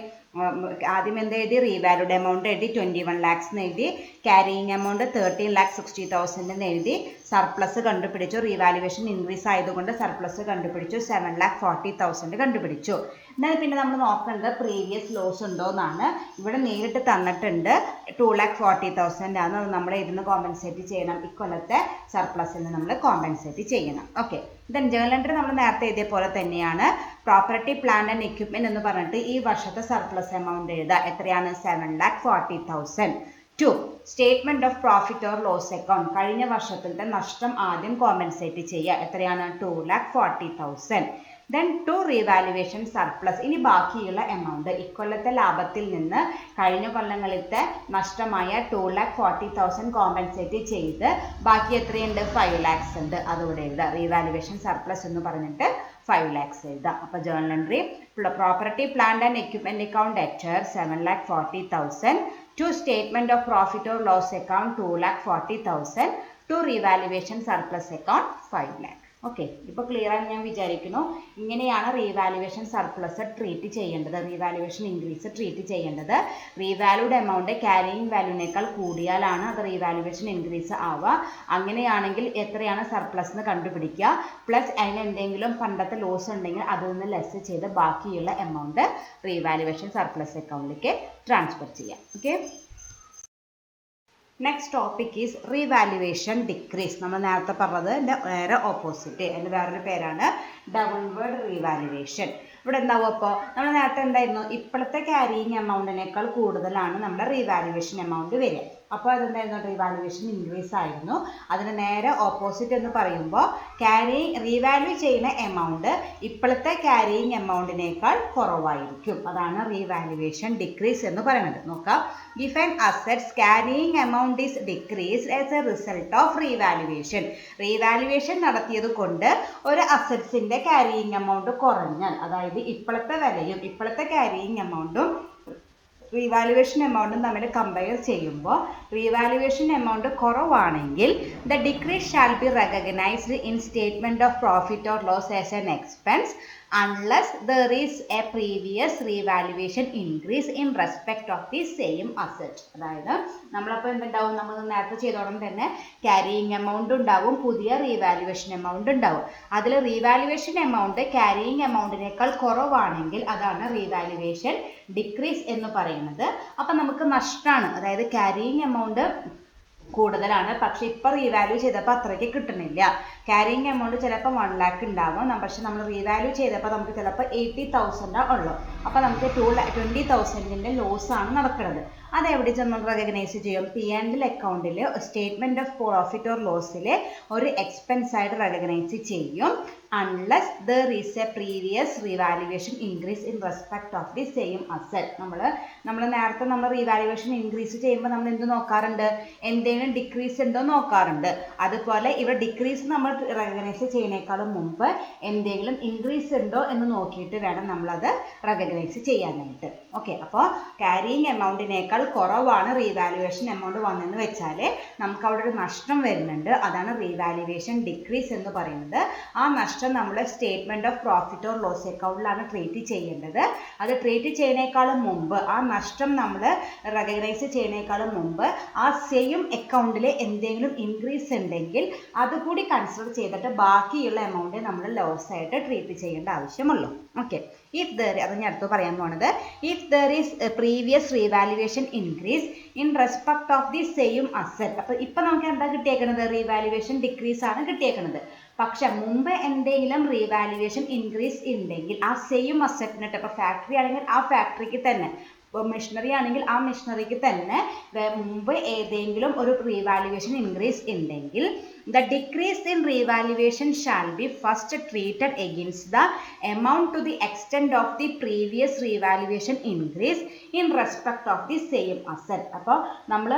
ആദ്യം എന്ത് എഴുതി? റീവാല്യൂഡ് എമൗണ്ട് എഴുതി 21 lakhs എന്ന് എഴുതി, ക്യാരിയിങ് എമൗണ്ട് 13,60,000 എന്ന് എഴുതി, സർപ്ലസ് കണ്ടുപിടിച്ചു. റീവാലുവേഷൻ ഇൻക്രീസ് ആയതുകൊണ്ട് സർപ്ലസ് കണ്ടുപിടിച്ചു. 7,40,000 കണ്ടുപിടിച്ചു. എന്നാൽ പിന്നെ നമ്മൾ നോക്കേണ്ടത് പ്രീവിയസ് ലോസ് ഉണ്ടോ എന്നാണ്. ഇവിടെ നേരിട്ട് തന്നിട്ടുണ്ട് 2,40,000 ആണ്. അത് നമ്മൾ ഇതിന് കോമ്പൻസേറ്റ് ചെയ്യണം. ഇക്കൊല്ലത്തെ സർപ്ലസിന് നമ്മൾ കോമ്പൻസേറ്റ് ചെയ്യണം. ഓക്കെ, ദെൻ ജേണൽ എൻട്രി നമ്മൾ നേരത്തെ എഴുതിയ പോലെ തന്നെയാണ്. പ്രോപ്പർട്ടി പ്ലാന്റ് ആൻഡ് എക്യുപ്മെന്റ് എന്ന് പറഞ്ഞിട്ട് ഈ വർഷത്തെ സർപ്ലസ് എമൗണ്ട് എഴുതുക. എത്രയാണ്? 7,40,000. 2. Statement of profit or loss account. കഴിഞ്ഞ വർഷത്തിൻ്റെ നഷ്ടം ആദ്യം കോമ്പൻസേറ്റ് ചെയ്യുക. എത്രയാണ്? 2,40,000. Then 2 revaluation surplus. ഇനി ബാക്കിയുള്ള എമൗണ്ട് ഇക്കൊല്ലത്തെ ലാഭത്തിൽ നിന്ന് കഴിഞ്ഞ കൊല്ലങ്ങളിലത്തെ നഷ്ടമായ 2,40,000 കോമ്പൻസേറ്റ് ചെയ്ത് ബാക്കി എത്രയുണ്ട്? 5 lakhs ഉണ്ട്. അതുകൂടെ എഴുതുക. റീവാലുവേഷൻ സർപ്ലസ് എന്ന് പറഞ്ഞിട്ട് 5 lakhs എഴുതാം. അപ്പോൾ journal entry property plant and equipment account at 7,40,000. 2 statement of profit or loss account 2,40,000. 2 revaluation surplus account 5 lakh. Okay, ഇപ്പോൾ ക്ലിയർ ആയി ഞാൻ വിചാരിക്കുന്നു. ഇങ്ങനെയാണ് റീവാലുവേഷൻ സർപ്ലസ് ട്രീറ്റ് ചെയ്യേണ്ടത്, റീവാലുവേഷൻ ഇൻക്രീസ് ട്രീറ്റ് ചെയ്യേണ്ടത്. റീവാല്യൂഡ് എമൗണ്ട് ക്യാരിയിങ് വാല്യൂനേക്കാൾ കൂടിയാലാണ് അത് റീവാലുവേഷൻ ഇൻക്രീസ് ആവുക. അങ്ങനെയാണെങ്കിൽ എത്രയാണ് സർപ്ലസ് എന്ന് കണ്ടുപിടിക്കുക. പ്ലസ് അതിന് എന്തെങ്കിലും പണ്ടത്തെ ലോസ് ഉണ്ടെങ്കിൽ അതിൽ നിന്ന് ലെസ് ചെയ്ത് ബാക്കിയുള്ള എമൗണ്ട് റീവാലുവേഷൻ സർപ്ലസ് അക്കൗണ്ടിലേക്ക് ട്രാൻസ്ഫർ ചെയ്യാം. Okay, next topic is revaluation decrease. നമ്മൾ നേരത്തെ പറഞ്ഞത് നേരെ ഓപ്പോസിറ്റ്, അതിൻ്റെ വേറൊരു പേരാണ് ഡൗൺവേർഡ് റീവാലുവേഷൻ. ഇവിടെ എന്താവും? അപ്പോൾ നമ്മൾ നേരത്തെ എന്തായിരുന്നു? ഇപ്പോഴത്തെ ക്യാരിയിങ് എമൗണ്ടിനേക്കാൾ കൂടുതലാണ് നമ്മുടെ റീവാലുവേഷൻ എമൗണ്ട് വരിക. അപ്പോൾ അതെന്തായിരുന്നു? റീവാലുവേഷൻ ഇൻക്രീസ് ആയിരുന്നു. അതിന് നേരെ ഓപ്പോസിറ്റ് എന്ന് പറയുമ്പോൾ റീവാല്യൂ ചെയ്യുന്ന എമൗണ്ട് ഇപ്പോഴത്തെ ക്യാരിയിങ് എമൗണ്ടിനേക്കാൾ കുറവായിരിക്കും. അതാണ് റീവാലുവേഷൻ ഡിക്രീസ് എന്ന് പറയുന്നത്. നോക്കാം. If an assets carrying amount is decreased as A result of revaluation. Revaluation നടത്തിയത് കൊണ്ട് ഒരു അസറ്റ്സിൻ്റെ ക്യാരിയിങ് എമൗണ്ട് കുറഞ്ഞാൽ, അതായത് ഇപ്പോഴത്തെ വിലയും ഇപ്പോഴത്തെ ക്യാരിയിങ് എമൗണ്ടും റീവാലുവേഷൻ എമൗണ്ടും തമ്മിൽ കമ്പയർ ചെയ്യുമ്പോൾ റീവാലുവേഷൻ എമൗണ്ട് കുറവാണെങ്കിൽ the decrease shall be recognised in statement of profit or loss as an expense unless there is a previous revaluation increase in respect of the same asset. അതായത് നമ്മളപ്പോൾ എന്തുണ്ടാവും? നമ്മൾ നേരത്തെ ചെയ്തോടം തന്നെ carrying amount ഉണ്ടാവും, പുതിയ revaluation amount ഉണ്ടാവും. അതിൽ റീവാലുവേഷൻ എമൗണ്ട് ക്യാരിയിങ് എമൗണ്ടിനേക്കാൾ കുറവാണെങ്കിൽ അതാണ് റീവാലുവേഷൻ ഡിക്രീസ് എന്ന് പറയുന്നത്. അപ്പം നമുക്ക് നഷ്ടമാണ്. അതായത് ക്യാരിയിങ് എമൗണ്ട് കൂടുതലാണ്, പക്ഷെ ഇപ്പോൾ റീവാല്യൂ ചെയ്തപ്പോൾ അത്രയ്ക്ക് കിട്ടുന്നില്ല. ക്യാരിയിങ് എമൗണ്ട് ചിലപ്പോൾ 1 lakh ഉണ്ടാവും, പക്ഷെ നമ്മൾ റീവാല്യൂ ചെയ്തപ്പോൾ നമുക്ക് ചിലപ്പോൾ 80,000 ഉള്ളൂ. അപ്പോൾ നമുക്ക് 20,000ൻ്റെ ലോസാണ് നടക്കുന്നത്. അതെവിടെ നമ്മൾ റെക്കഗ്നൈസ് ചെയ്യും? P&L അക്കൗണ്ടിൽ സ്റ്റേറ്റ്മെന്റ് ഓഫ് പ്രോഫിറ്റ് ഓർ ലോസിൽ ഒരു എക്സ്പെൻസ് ആയിട്ട് റെക്കഗ്നൈസ് ചെയ്യും. unless there is a previous revaluation increase in respect of the same asset. നമ്മൾ നേരത്തെ നമ്മൾ റീവാലുവേഷൻ ഇൻക്രീസ് ചെയ്യുമ്പോൾ നമ്മൾ എന്ത് നോക്കാറുണ്ട്? എന്തെങ്കിലും ഡിക്രീസ് ഉണ്ടോ നോക്കാറുണ്ട്. അതുപോലെ ഇവിടെ ഡിക്രീസ് നമ്മൾ റെക്കഗ്നൈസ് ചെയ്യുന്നതിനേക്കാളും മുമ്പ് എന്തെങ്കിലും ഇൻക്രീസ് ഉണ്ടോ എന്ന് നോക്കിയിട്ട് വേണം നമ്മളത് റെക്കഗ്നൈസ് ചെയ്യാനായിട്ട്. ഓക്കെ, അപ്പോൾ ക്യാരിയിങ് എമൗണ്ടിനേക്കാൾ കുറവാണ് റീവാലുവേഷൻ എമൗണ്ട് വന്നെന്ന് വെച്ചാൽ നമുക്ക് അവിടെ ഒരു നഷ്ടം വരുന്നുണ്ട്. അതാണ് റീവാലുവേഷൻ ഡിക്രീസ് എന്ന് പറയുന്നത്. ആ നഷ്ടം നമ്മൾ statement of profit or loss അക്കൗണ്ടിലാണ് ട്രീറ്റ് ചെയ്യേണ്ടത്. അത് ട്രീറ്റ് ചെയ്യുന്നതിനേക്കാളും മുമ്പ്, ആ നഷ്ടം നമ്മൾ റെക്കഗ്നൈസ് ചെയ്യുന്നതിനേക്കാളും മുമ്പ് ആ സെയിം അക്കൗണ്ടിൽ എന്തെങ്കിലും ഇൻക്രീസ് ഉണ്ടെങ്കിൽ അതുകൂടി കൺസിഡർ ചെയ്തിട്ട് ബാക്കിയുള്ള എമൗണ്ട് നമ്മൾ ലോസ് ആയിട്ട് ട്രീറ്റ് ചെയ്യേണ്ട ആവശ്യമുള്ളൂ. ഓക്കെ, അത് ഞാൻ അടുത്ത് പറയാൻ പോണത്. If there is previous revaluation increase in respect of the same asset. അപ്പോൾ ഇപ്പം നമുക്ക് എന്താ കിട്ടിയേക്കുന്നത്? റീവാലുവേഷൻ ഡിക്രീസ് ആണ് കിട്ടിയേക്കുന്നത്. പക്ഷെ മുമ്പ് എന്തെങ്കിലും റീവാലുവേഷൻ ഇൻക്രീസ് ഉണ്ടെങ്കിൽ ആ സെയിം അസറ്റിനിട്ട്, ഇപ്പോൾ ഫാക്ടറി ആണെങ്കിൽ ആ ഫാക്ടറിക്ക് തന്നെ, മെഷീനറി ആണെങ്കിൽ ആ മെഷീനറിക്ക് തന്നെ മുമ്പ് ഏതെങ്കിലും ഒരു റീവാലുവേഷൻ ഇൻക്രീസ് ഉണ്ടെങ്കിൽ the decrease in revaluation shall be first treated against the amount to the extent of the previous revaluation increase in respect of the same asset. അപ്പോൾ നമ്മൾ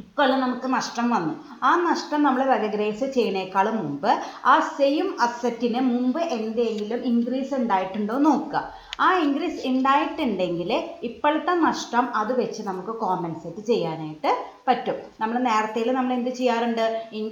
ഇക്കൊല്ലം നമുക്ക് നഷ്ടം വന്നു. ആ നഷ്ടം നമ്മൾ റെക്കഗ്നൈസ് ചെയ്യുന്നേക്കാളും മുമ്പ് ആ സെയിം അസറ്റിന് മുമ്പ് എന്തെങ്കിലും ഇൻക്രീസ് ഉണ്ടായിട്ടുണ്ടോ നോക്കുക. ആ ഇൻക്രീസ് ഉണ്ടായിട്ടുണ്ടെങ്കിൽ ഇപ്പോഴത്തെ നഷ്ടം അത് വെച്ച് നമുക്ക് കോമ്പൻസേറ്റ് ചെയ്യാനായിട്ട് പറ്റും. നമ്മൾ നേരത്തെ നമ്മൾ എന്ത് ചെയ്യാറുണ്ട്,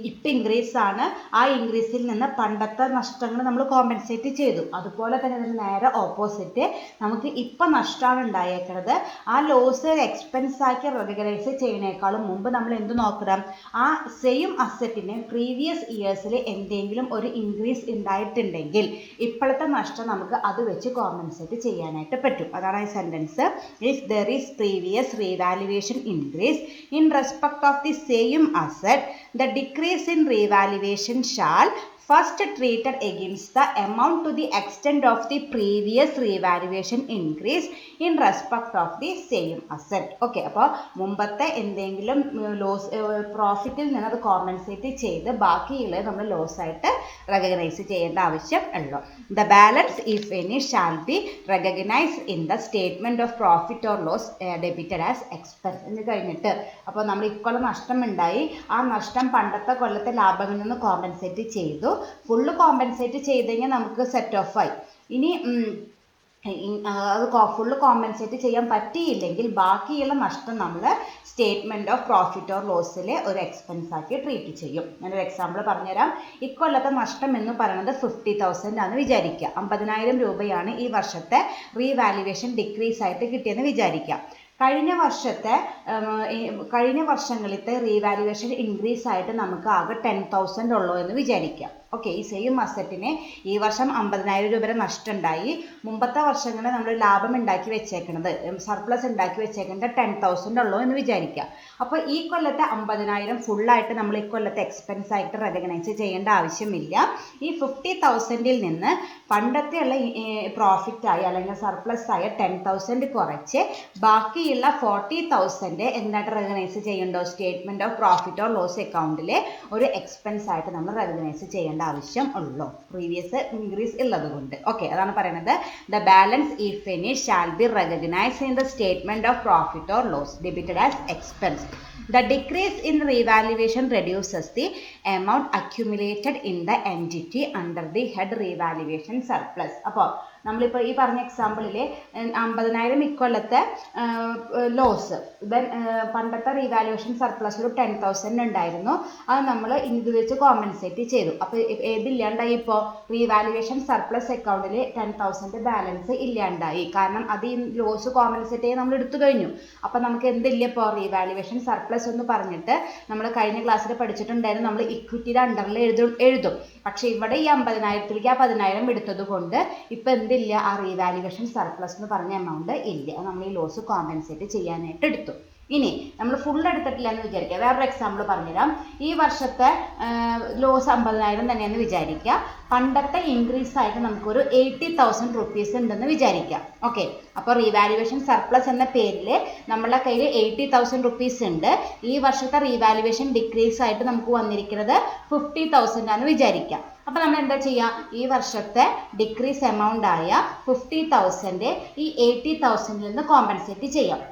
ഇപ്പം ഇൻക്രീസ് ആണ്, ആ ഇൻക്രീസിൽ നിന്ന് പണ്ടത്തെ നഷ്ടങ്ങൾ നമ്മൾ കോമ്പൻസേറ്റ് ചെയ്തു. അതുപോലെ തന്നെ ഇതിന് നേരെ ഓപ്പോസിറ്റ് നമുക്ക് ഇപ്പം നഷ്ടമാണ് ഉണ്ടായേക്കുന്നത്, ആ ലോസ് എക്സ്പെൻസ് ആക്കി റെക്കഗ്നൈസ് ചെയ്യുന്നേക്കാളും മുമ്പ് നമ്മൾ എന്ത് നോക്കണം, ആ സെയിം അസറ്റിന് പ്രീവിയസ് ഇയേഴ്സിൽ എന്തെങ്കിലും ഒരു ഇൻക്രീസ് ഉണ്ടായിട്ടുണ്ടെങ്കിൽ ഇപ്പോഴത്തെ നഷ്ടം നമുക്ക് അത് വെച്ച് കോമ്പൻസേറ്റ് ചെയ്യാനായിട്ട് പറ്റും. അതാണ് ഈ sentence. If there is previous revaluation increase in respect of the same asset, the decrease in revaluation shall first treated against the amount to the extent of the previous revaluation increase in respect of the same asset. Okay, അപ്പോൾ മുമ്പത്തെ എന്തെങ്കിലും loss പ്രോഫിറ്റിൽ നിന്ന് അത് compensate ചെയ്ത് ബാക്കിയുള്ളത് നമ്മൾ loss ആയിട്ട് recognise ചെയ്യേണ്ട ആവശ്യം ഉള്ളൂ. The balance if any shall be recognised in the statement of profit or loss debited as expense എന്ന് കഴിഞ്ഞിട്ട്, അപ്പോൾ നമ്മൾ ഇക്കൊല്ലം നഷ്ടമുണ്ടായി, ആ നഷ്ടം പണ്ടത്തെ കൊല്ലത്തെ ലാഭങ്ങളിൽ നിന്ന് കോമ്പൻസേറ്റ് ചെയ്തു. ഫുള്ള് കോമ്പൻസേറ്റ് ചെയ്ത് കഴിഞ്ഞാൽ നമുക്ക് സെറ്റ് ഓഫ് ആയി. ഇനി അത് ഫുള്ള് കോമ്പൻസേറ്റ് ചെയ്യാൻ പറ്റിയില്ലെങ്കിൽ ബാക്കിയുള്ള നഷ്ടം നമ്മൾ സ്റ്റേറ്റ്മെൻറ്റ് ഓഫ് പ്രോഫിറ്റ് ഓർ ലോസിൽ ഒരു എക്സ്പെൻസ് ആക്കി ട്രീറ്റ് ചെയ്യും. ഞാനൊരു എക്സാമ്പിൾ പറഞ്ഞുതരാം. ഇക്കൊല്ലത്തെ നഷ്ടം എന്ന് പറയുന്നത് 50,000 ആണ് വിചാരിക്കുക. 50,000 രൂപയാണ് ഈ വർഷത്തെ റീവാലുവേഷൻ ഡിക്രീസ് ആയിട്ട് കിട്ടിയെന്ന് വിചാരിക്കാം. കഴിഞ്ഞ വർഷങ്ങളിലത്തെ റീവാലുവേഷൻ ഇൻക്രീസ് ആയിട്ട് നമുക്ക് ആകെ 10,000 ഉള്ളൂ എന്ന് വിചാരിക്കാം. ഓക്കെ, ഈ സെയിം അസറ്റിന് ഈ വർഷം 50,000 രൂപ നഷ്ടം ഉണ്ടായി. മുമ്പത്തെ വർഷങ്ങളിൽ നമ്മൾ ലാഭം ഉണ്ടാക്കി വെച്ചേക്കുന്നത്, സർപ്ലസ് ഉണ്ടാക്കി വെച്ചേക്കുന്നത് 10,000 ഉള്ളൂ എന്ന് വിചാരിക്കുക. അപ്പോൾ ഈ കൊല്ലത്തെ 50,000 ഫുള്ളായിട്ട് നമ്മൾ ഈ കൊല്ലത്തെ എക്സ്പെൻസ് ആയിട്ട് റെക്കഗ്നൈസ് ചെയ്യേണ്ട ആവശ്യമില്ല. ഈ 50,000 നിന്ന് പണ്ടത്തെയുള്ള പ്രോഫിറ്റായി അല്ലെങ്കിൽ സർപ്ലസ് ആയ 10,000 കുറച്ച് ബാക്കിയുള്ള 40,000 എന്തായിട്ട് റെക്കഗ്നൈസ് ചെയ്യണ്ടോ, statement of profit or loss അക്കൗണ്ടിൽ ഒരു എക്സ്പെൻസ് ആയിട്ട് നമ്മൾ റെക്കഗ്നൈസ് ചെയ്യേണ്ട ആവശ്യം ഉള്ളൂ, പ്രീവിയസ് ഇൻക്രീസ് ഉള്ളത് കൊണ്ട്. ഓക്കെ, അതാണ് പറയുന്നത്. The balance if any shall be recognised in the statement of profit or loss debited as expense. The decrease in revaluation reduces the amount accumulated in the entity under the head revaluation surplus. അപ്പോൾ നമ്മളിപ്പോൾ ഈ പറഞ്ഞ എക്സാമ്പിളിൽ 50,000 ഇക്കൊല്ലത്തെ loss, then പണ്ടത്തെ revaluation surplus ഒരു 10,000 ഉണ്ടായിരുന്നു, അത് നമ്മൾ ഇത് വെച്ച് കോമ്പൻസേറ്റ് ചെയ്തു. അപ്പോൾ ഏതില്ലാണ്ടായി, ഇപ്പോൾ റീവാലുവേഷൻ സർപ്ലസ് അക്കൗണ്ടിൽ 10,000 ബാലൻസ് ഇല്ലാണ്ടായി. കാരണം അത് ഈ ലോസ് കോമ്പൻസേറ്റ് ചെയ്ത് നമ്മൾ എടുത്തു കഴിഞ്ഞു. അപ്പോൾ നമുക്ക് എന്തില്ല, ഇപ്പോൾ റീവാലുവേഷൻ സർപ്ലസ് എന്ന് പറഞ്ഞിട്ട് നമ്മൾ കഴിഞ്ഞ ക്ലാസ്സിൽ പഠിച്ചിട്ടുണ്ടായിരുന്നു, നമ്മൾ ഇക്വിറ്റിയുടെ അണ്ടറിൽ എഴുതും. പക്ഷേ ഇവിടെ ഈ 50,000ത്തിലേക്ക് ആ 10,000 എടുത്തത് കൊണ്ട് ഇപ്പം എന്തില്ല, ആ റീവാലുവേഷൻ സർപ്ലസ് എന്ന് പറഞ്ഞ എമൗണ്ട് ഇല്ല. നമ്മൾ ഈ ലോസ് കോമ്പൻസേറ്റ് ചെയ്യാനായിട്ട് എടുത്തു. ഇനി നമ്മൾ ഫുൾ എടുത്തിട്ടില്ല എന്ന് വിചാരിക്കുക. വേറൊരു എക്സാമ്പിൾ പറഞ്ഞുതരാം. ഈ വർഷത്തെ ലോസ് 50,000 തന്നെയെന്ന് വിചാരിക്കുക. പണ്ടത്തെ ഇൻക്രീസ് ആയിട്ട് നമുക്കൊരു 80,000 റുപ്പീസ് ഉണ്ടെന്ന് വിചാരിക്കാം. ഓക്കെ, അപ്പോൾ റീവാലുവേഷൻ സർപ്ലസ് എന്ന പേരിൽ നമ്മളുടെ കയ്യിൽ 80,000 റുപ്പീസ് ഉണ്ട്. ഈ വർഷത്തെ റീവാലുവേഷൻ ഡിക്രീസ് ആയിട്ട് നമുക്ക് വന്നിരിക്കുന്നത് 50,000 ആണെന്ന് വിചാരിക്കാം. അപ്പോൾ നമ്മൾ എന്താ ചെയ്യുക, ഈ വർഷത്തെ ഡിക്രീസ് എമൗണ്ട് ആയ 50,000 ഈ 80,000 നിന്ന് കോമ്പൻസേറ്റ് ചെയ്യാം.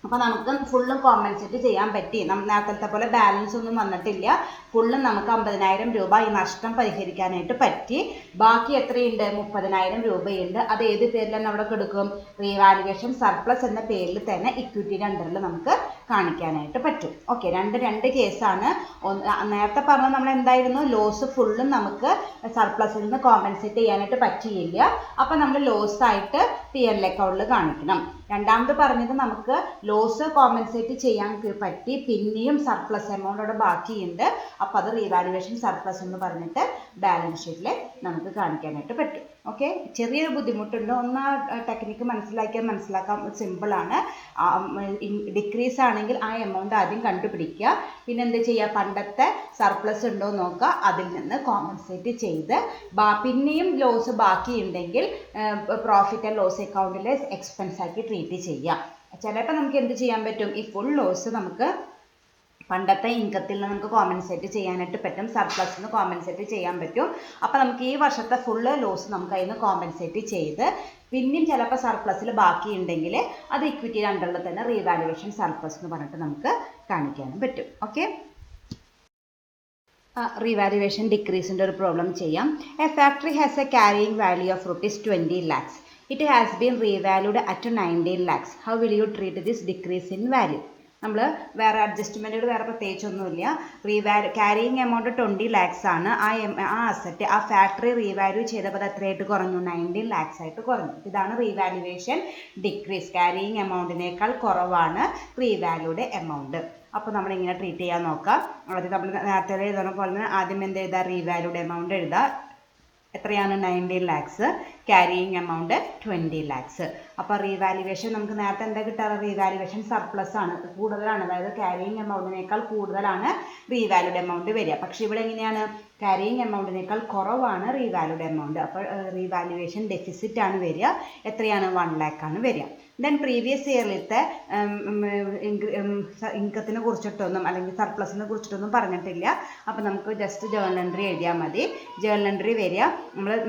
അപ്പോൾ നമുക്ക് ഫുള്ളും കോമ്പൻസേറ്റ് ചെയ്യാൻ പറ്റി. നേരത്തെ പോലെ ബാലൻസ് ഒന്നും വന്നിട്ടില്ല. ഫുള്ളും നമുക്ക് 50,000 രൂപ ഈ നഷ്ടം പരിഹരിക്കാനായിട്ട് പറ്റി. ബാക്കി എത്രയുണ്ട്, 30,000 രൂപയുണ്ട്. അത് ഏത് പേരിൽ തന്നെ അവിടെ കൊടുക്കും, റീവാലുവേഷൻ സർപ്ലസ് എന്ന പേരിൽ തന്നെ ഇക്വിറ്റിയുടെ അണ്ടറിൽ നമുക്ക് കാണിക്കാനായിട്ട് പറ്റും. ഓക്കെ, രണ്ട് കേസാണ്. നേരത്തെ പറഞ്ഞാൽ നമ്മൾ എന്തായിരുന്നു, ലോസ് ഫുള്ളും നമുക്ക് സർപ്ലസിൽ നിന്ന് കോമ്പൻസേറ്റ് ചെയ്യാനായിട്ട് പറ്റിയില്ല. അപ്പം നമ്മൾ ലോസ് ആയിട്ട് P&L അക്കൗണ്ടിൽ കാണിക്കണം. രണ്ടാമത് പറഞ്ഞത് നമുക്ക് ലോസ് കോമ്പൻസേറ്റ് ചെയ്യാൻ പറ്റി, പിന്നെയും സർപ്ലസ് എമൗണ്ട് അവിടെ ബാക്കിയുണ്ട്. അപ്പോൾ അത് റീവാലുവേഷൻ സർപ്ലസ് എന്ന് പറഞ്ഞിട്ട് ബാലൻസ് ഷീറ്റിൽ നമുക്ക് കാണിക്കാനായിട്ട് പറ്റും. ഓക്കെ, ചെറിയൊരു ബുദ്ധിമുട്ടുണ്ട്. ഒന്ന് ടെക്നിക്ക് മനസ്സിലാക്കാൻ സിമ്പിളാണ്. ഡിക്രീസ് ആണെങ്കിൽ ആ എമൗണ്ട് ആദ്യം കണ്ടുപിടിക്കുക. പിന്നെ എന്ത് ചെയ്യുക, പണ്ടത്തെ സർപ്ലസ് ഉണ്ടോ നോക്കുക, അതിൽ നിന്ന് കോമ്പൻസേറ്റ് ചെയ്ത് പിന്നെയും ലോസ് ബാക്കിയുണ്ടെങ്കിൽ പ്രോഫിറ്റ് ആൻഡ് ലോസ് അക്കൗണ്ടിൽ എക്സ്പെൻസ് ആക്കി ട്രീറ്റ് ചെയ്യാം. ചിലപ്പോൾ നമുക്ക് എന്ത് ചെയ്യാൻ പറ്റും, ഈ ഫുൾ ലോസ് നമുക്ക് പണ്ടത്തെ ഇൻകത്തിൽ നിന്ന് നമുക്ക് കോമ്പൻസേറ്റ് ചെയ്യാനായിട്ട് പറ്റും, സർപ്ലസിൽ നിന്ന് കോമ്പൻസേറ്റ് ചെയ്യാൻ പറ്റും. അപ്പോൾ നമുക്ക് ഈ വർഷത്തെ ഫുള്ള് ലോസ് നമുക്ക് അതിൽ നിന്ന് കോമ്പൻസേറ്റ് ചെയ്ത് പിന്നെയും ചിലപ്പോൾ സർപ്ലസിൽ ബാക്കിയുണ്ടെങ്കിൽ അത് ഇക്വിറ്റിയുടെ അണ്ടറിൽ തന്നെ റീവാലുവേഷൻ സർപ്ലസ് എന്ന് പറഞ്ഞിട്ട് നമുക്ക് കാണിക്കാനും പറ്റും. ഓക്കെ, റീവാലുവേഷൻ ഡിക്രീസിൻ്റെ ഒരു പ്രോബ്ലം ചെയ്യാം. A factory has A carrying value of ₹20 lakhs. It has been revalued at 19 lakhs. How will you treat this decrease in value? നമ്മൾ വേറെ അഡ്ജസ്റ്റ്മെൻറ്റുകൾ വേറെ പ്രത്യേകിച്ചൊന്നുമില്ല. ക്യാരിയിങ് എമൗണ്ട് 20 lakhs ആണ്. ആ അസറ്റ് ആ ഫാക്ടറി റീവാല്യൂ ചെയ്തപ്പോൾ അത് എത്രയായിട്ട് കുറഞ്ഞു? 19 lakhs ആയിട്ട് കുറഞ്ഞു. ഇതാണ് റീവാലുവേഷൻ ഡിക്രീസ്. ക്യാരിയിങ് എമൗണ്ടിനേക്കാൾ കുറവാണ് റീവാല്യൂഡ് എമൗണ്ട്. അപ്പോൾ നമ്മൾ ഇങ്ങനെ ട്രീറ്റ് ചെയ്യാൻ നോക്കാം. അത് നമ്മൾ നേരത്തെ എഴുതുന്ന പോലെ തന്നെ ആദ്യം എന്ത് എഴുതുക? റീവാല്യൂഡ് എമൗണ്ട് എഴുതുക. എത്രയാണ്? 19 lakhs. Carrying amount 20 lakhs. അപ്പോൾ റീവാലുവേഷൻ നമുക്ക് നേരത്തെ എന്താ കിട്ടാറ്? റീവാലുവേഷൻ സർപ്ലസ് ആണ്, കൂടുതലാണ്. അതായത് ക്യാരിയിങ് എമൗണ്ടിനേക്കാൾ കൂടുതലാണ് റീവാല്യൂഡ് എമൗണ്ട് വരിക. പക്ഷേ ഇവിടെ എങ്ങനെയാണ്? ക്യാരിയിങ് എമൗണ്ടിനേക്കാൾ കുറവാണ് റീവാല്യൂഡ് എമൗണ്ട്. അപ്പോൾ റീവാലുവേഷൻ ഡെഫിസിറ്റ് ആണ് വരിക. എത്രയാണ്? 1 lakh ആണ് വരിക. ദെൻ പ്രീവിയസ് ഇയറിലത്തെ ഇൻകത്തിനെ കുറിച്ചിട്ടൊന്നും അല്ലെങ്കിൽ സർപ്ലസിനെ കുറിച്ചിട്ടൊന്നും പറഞ്ഞിട്ടില്ല. അപ്പോൾ നമുക്ക് ജസ്റ്റ് ജേർണൽ എൻട്രി എഴുതിയാൽ മതി. ജേർണൽ എൻട്രി വരിക.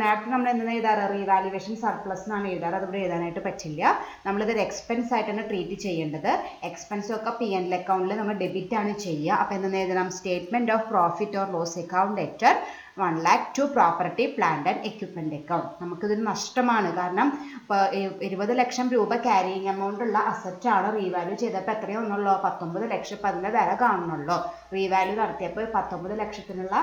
നേരത്തെ നമ്മൾ എന്താണ് എഴുതാറ്? റീവാലുവേഷൻ സർപ്ലസ് എന്നാണ് എഴുതാറ്. അതിവിടെ എഴുതാനായിട്ട് പറ്റില്ല. നമ്മളിതൊരു എക്സ്പെൻസ് ആയിട്ടാണ് ട്രീറ്റ് ചെയ്യേണ്ടത്. എക്സ്പെൻസ് ഒക്കെ P&L അക്കൗണ്ടിൽ നമ്മൾ ഡെബിറ്റ് ആണ് ചെയ്യുക. അപ്പോൾ എന്തെന്ന് എഴുതണം? Statement of profit or loss account letter 1 lakh to property, plant and equipment account. നമുക്കിതൊരു നഷ്ടമാണ്. കാരണം ഇപ്പോൾ 20 ലക്ഷം രൂപ ക്യാരിയിങ് എമൗണ്ട് ഉള്ള അസറ്റാണ് റീവാല്യൂ ചെയ്തപ്പോൾ എത്രയോ ഒന്നുള്ളൂ? 19 ലക്ഷം. ഇപ്പം അതിൻ്റെ വില കാണുന്നുള്ളൂ. റീവാല്യൂ നടത്തിയപ്പോൾ 19 ലക്ഷത്തിനുള്ള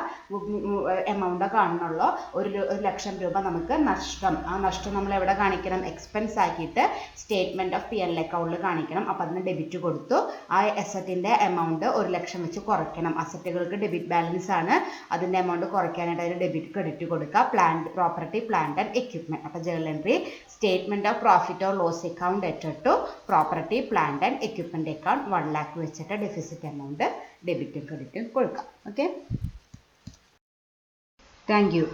എമൗണ്ട് കാണുന്നുള്ളൂ. 1 ലക്ഷം രൂപ നമുക്ക് നഷ്ടം. ആ നഷ്ടം നമ്മൾ എവിടെ കാണിക്കണം? എക്സ്പെൻസ് ആക്കിയിട്ട് സ്റ്റേറ്റ്മെൻറ്റ് ഓഫ് P&L അക്കൗണ്ടിൽ കാണിക്കണം. അപ്പോൾ അതിന് ഡെബിറ്റ് കൊടുത്തു. ആ അസറ്റിൻ്റെ എമൗണ്ട് 1 ലക്ഷം വെച്ച് കുറയ്ക്കണം. അസറ്റുകൾക്ക് ഡെബിറ്റ് ബാലൻസ് ആണ്. അതിൻ്റെ എമൗണ്ട് കുറയ്ക്കാൻ അതിന് ഡെബിറ്റ് ക്രെഡിറ്റ് കൊടുക്കുക. Property, plant and equipment. അപ്പോൾ journal entry statement of profit or loss account letter to property, plant and equipment account 1 lakh വെച്ചിട്ട് ഡെഫിസിറ്റ് എമൗണ്ട് ഡെബിറ്റും ക്രെഡിറ്റും കൊടുക്കാം. Okay, thank U.